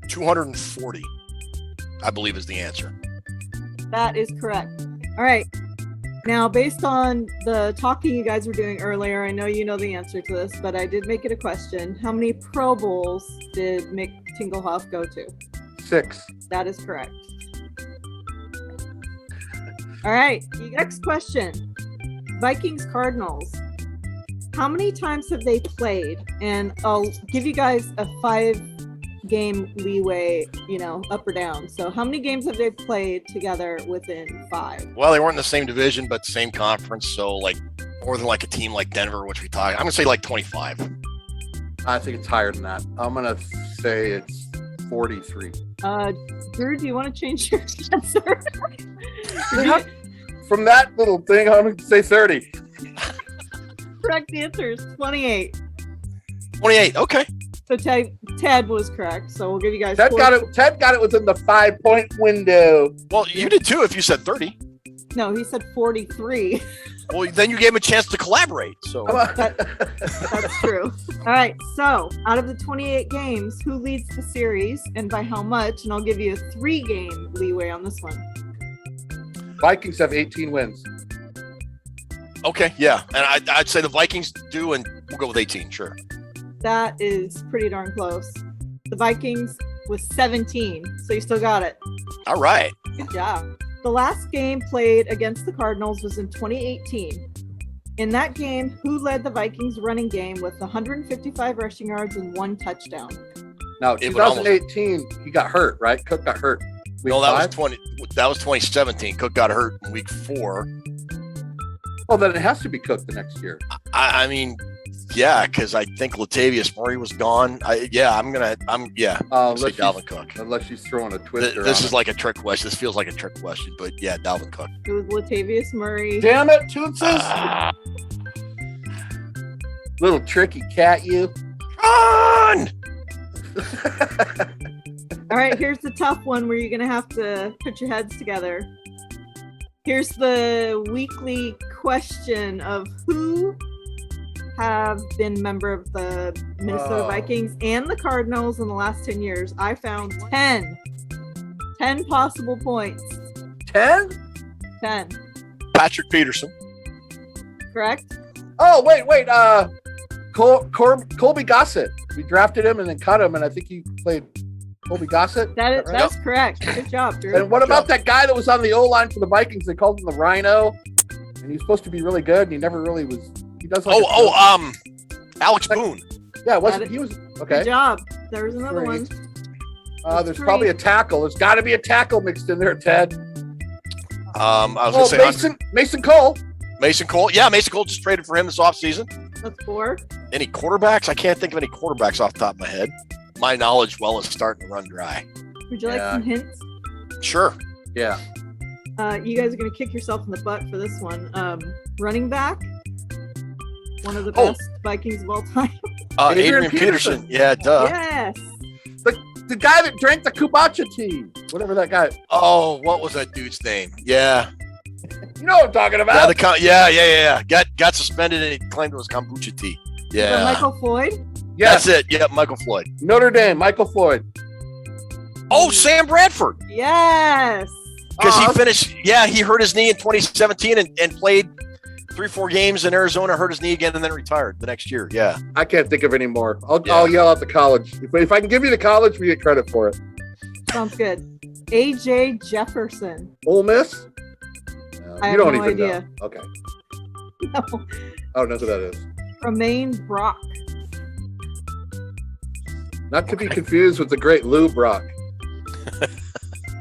240, I believe, is the answer. That is correct. All right. Now, based on the talking you guys were doing earlier, I know you know the answer to this, but I did make it a question. How many Pro Bowls did Mick Tinglehoff go to? 6. That is correct. All right. Next question. Vikings Cardinals. How many times have they played? And I'll give you guys a 5-game leeway, up or down. So how many games have they played together within 5? Well, they weren't in the same division, but the same conference. So, more than a team like Denver, which we talked. I'm going to say 25. I think it's higher than that. I'm going to say it's 43. Drew, do you want to change your answer? From that little thing, I'm going to say 30. Correct answer is 28. 28, okay. So Ted was correct. So we'll give you guys. Ted got it within the 5-point window. Well, you did too if you said 30. No, he said 43. Well, then you gave him a chance to collaborate. So that's true. All right. So out of the 28 games, who leads the series and by how much? And I'll give you a 3-game leeway on this one. Vikings have 18 wins. Okay, yeah. And I'd say the Vikings do, and we'll go with 18, sure. That is pretty darn close. The Vikings was 17, so you still got it. All right. Good job. The last game played against the Cardinals was in 2018. In that game, who led the Vikings running game with 155 rushing yards and 1 touchdown? Now, 2018, he got hurt, right? Cook got hurt. No, that was 2017. Cook got hurt in week 4. Well, then it has to be Cook the next year. I mean, yeah, because I think Latavius Murray was gone. I'm say Dalvin Cook. Unless she's throwing a twister. This is like a trick question. This feels like a trick question, but yeah, Dalvin Cook. It was Latavius Murray. Damn it, Toonces! Little tricky cat, you. On! All right, here's the tough one where you're going to have to put your heads together. Here's the weekly question of who have been member of the Minnesota Vikings and the Cardinals in the last 10 years. I found 10 possible points. 10? 10. Patrick Peterson. Correct? Oh, wait. Colby Gossett. We drafted him and then cut him, and I think he played Colby Gossett. That's correct. Good job, Drew. And what about that guy that was on the O-line for the Vikings? They called him the Rhino, and he's supposed to be really good, and he never really was. He does Alex Boone. Yeah, he was okay. Good job. There's another one. There's probably a tackle. There's got to be a tackle mixed in there, Ted. I was going to say Mason Cole. Mason Cole. Yeah, Mason Cole just traded for him this offseason. That's 4. Any quarterbacks? I can't think of any quarterbacks off the top of my head. My knowledge well is starting to run dry. Would you like some hints? Sure. Yeah. You guys are going to kick yourself in the butt for this one. Running back. One of the best Vikings of all time. Adrian Peterson. Yeah, duh. Yes. The guy that drank the kombucha tea. Whatever that guy. Oh, what was that dude's name? Yeah. You know what I'm talking about. Yeah. Got suspended and he claimed it was kombucha tea. Yeah. Michael Floyd? Yes. That's it. Yeah, Michael Floyd. Notre Dame, Michael Floyd. Oh, Sam Bradford. Yes. Because he finished, he hurt his knee in 2017 and played 3-4 games in Arizona, hurt his knee again, and then retired the next year. Yeah. I can't think of any more. I'll yell out the college. If I can give you the college, we get credit for it. Sounds good. A.J. Jefferson. Ole Miss? I you don't have no even idea. know. Okay. No. I don't know who that is. Romaine Brock. Not to be confused with the great Lou Brock.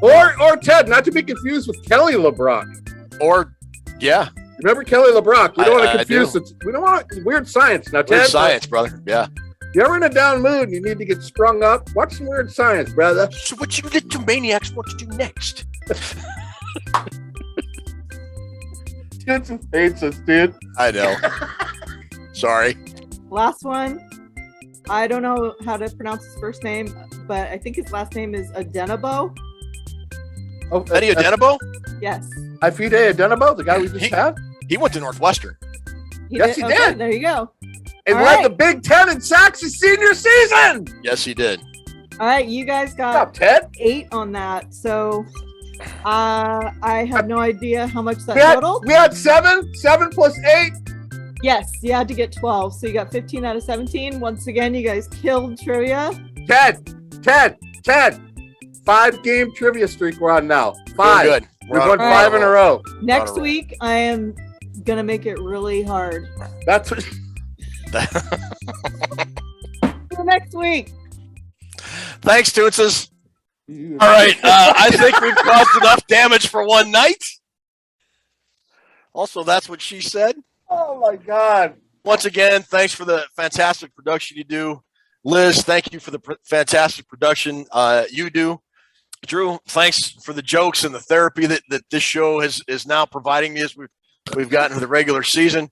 Or Ted, not to be confused with Kelly LeBrock. Or, yeah. Remember Kelly LeBrock? We don't want to confuse do. it. We don't want weird science. Now, Ted. Weird science, brother. Yeah. If you're ever in a down mood and you need to get sprung up, watch some weird science, brother. So what you little maniacs want to do next? Toonces hates us, dude. I know. Sorry. Last one. I don't know how to pronounce his first name, but I think his last name is Adenabo. Oh, Eddie Adenabo? Yes. Ifide Adenabo, the guy we just had? He went to Northwestern. Yes, he Okay, did. there you go. And All led right. the Big Ten in sacks his senior season. Yes, he did. All right, you guys Good job, got Ted. 8 on that. So I have no idea how much that We had, totaled. we had 7 plus 8. Yes, you had to get 12. So you got 15 out of 17. Once again, you guys killed trivia. Ted. 5-game trivia streak we're on now. 5. Doing good. We've We're won on- 5 in a row. Next roll. week, I am going to make it really hard. That's what. For next week. Thanks, Toonces. All right. I think we've caused enough damage for one night. Also, that's what she said. Oh, my God. Once again, thanks for the fantastic production you do. Liz, thank you for the fantastic production you do. Drew, thanks for the jokes and the therapy that this show is now providing me as we've gotten to the regular season.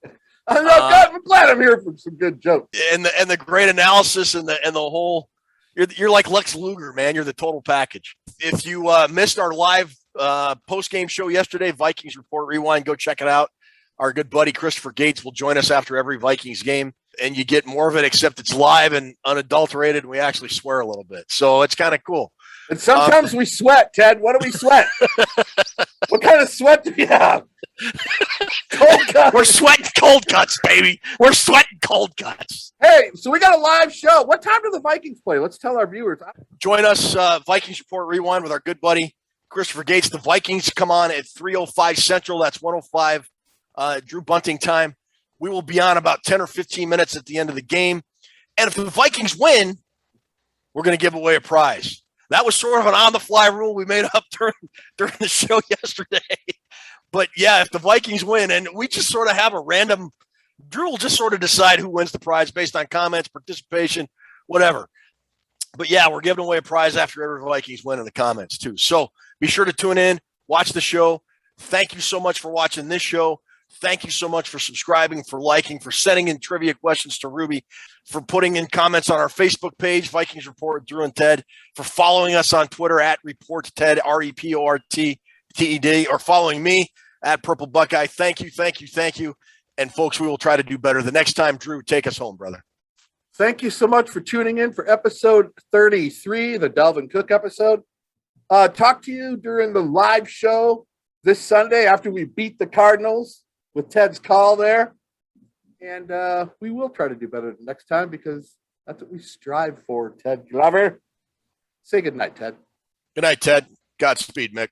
I'm glad I'm here for some good jokes. And the great analysis and the whole you're like Lex Luger, man. You're the total package. If you missed our live post-game show yesterday, Vikings Report Rewind, go check it out. Our good buddy Christopher Gates will join us after every Vikings game, and you get more of it, except it's live and unadulterated, and we actually swear a little bit. So it's kind of cool. And sometimes we sweat, Ted. What do we sweat? What kind of sweat do we have? Cold cuts. We're sweating cold cuts, baby. We're sweating cold cuts. Hey, so we got a live show. What time do the Vikings play? Let's tell our viewers. Join us, Vikings Report Rewind, with our good buddy Christopher Gates. The Vikings come on at 3:05 Central. That's 1:05 Drew Bunting time. We will be on about 10 or 15 minutes at the end of the game. And if the Vikings win, we're going to give away a prize. That was sort of an on-the-fly rule we made up during the show yesterday. But, yeah, if the Vikings win, and we just sort of have a random – Drew will just sort of decide who wins the prize based on comments, participation, whatever. But, yeah, we're giving away a prize after every Vikings win in the comments, too. So be sure to tune in, watch the show. Thank you so much for watching this show. Thank you so much for subscribing, for liking, for sending in trivia questions to Ruby, for putting in comments on our Facebook page, Vikings Report with Drew and Ted, for following us on Twitter at ReportTed, ReportTed, or following me at Purple Buckeye. Thank you. And, folks, we will try to do better. The next time, Drew, take us home, brother. Thank you so much for tuning in for episode 33, the Delvin Cook episode. Talk to you during the live show this Sunday after we beat the Cardinals with Ted's call there. And we will try to do better next time because that's what we strive for, Ted Glover. Say good night, Ted. Good night, Ted. Godspeed, Mick.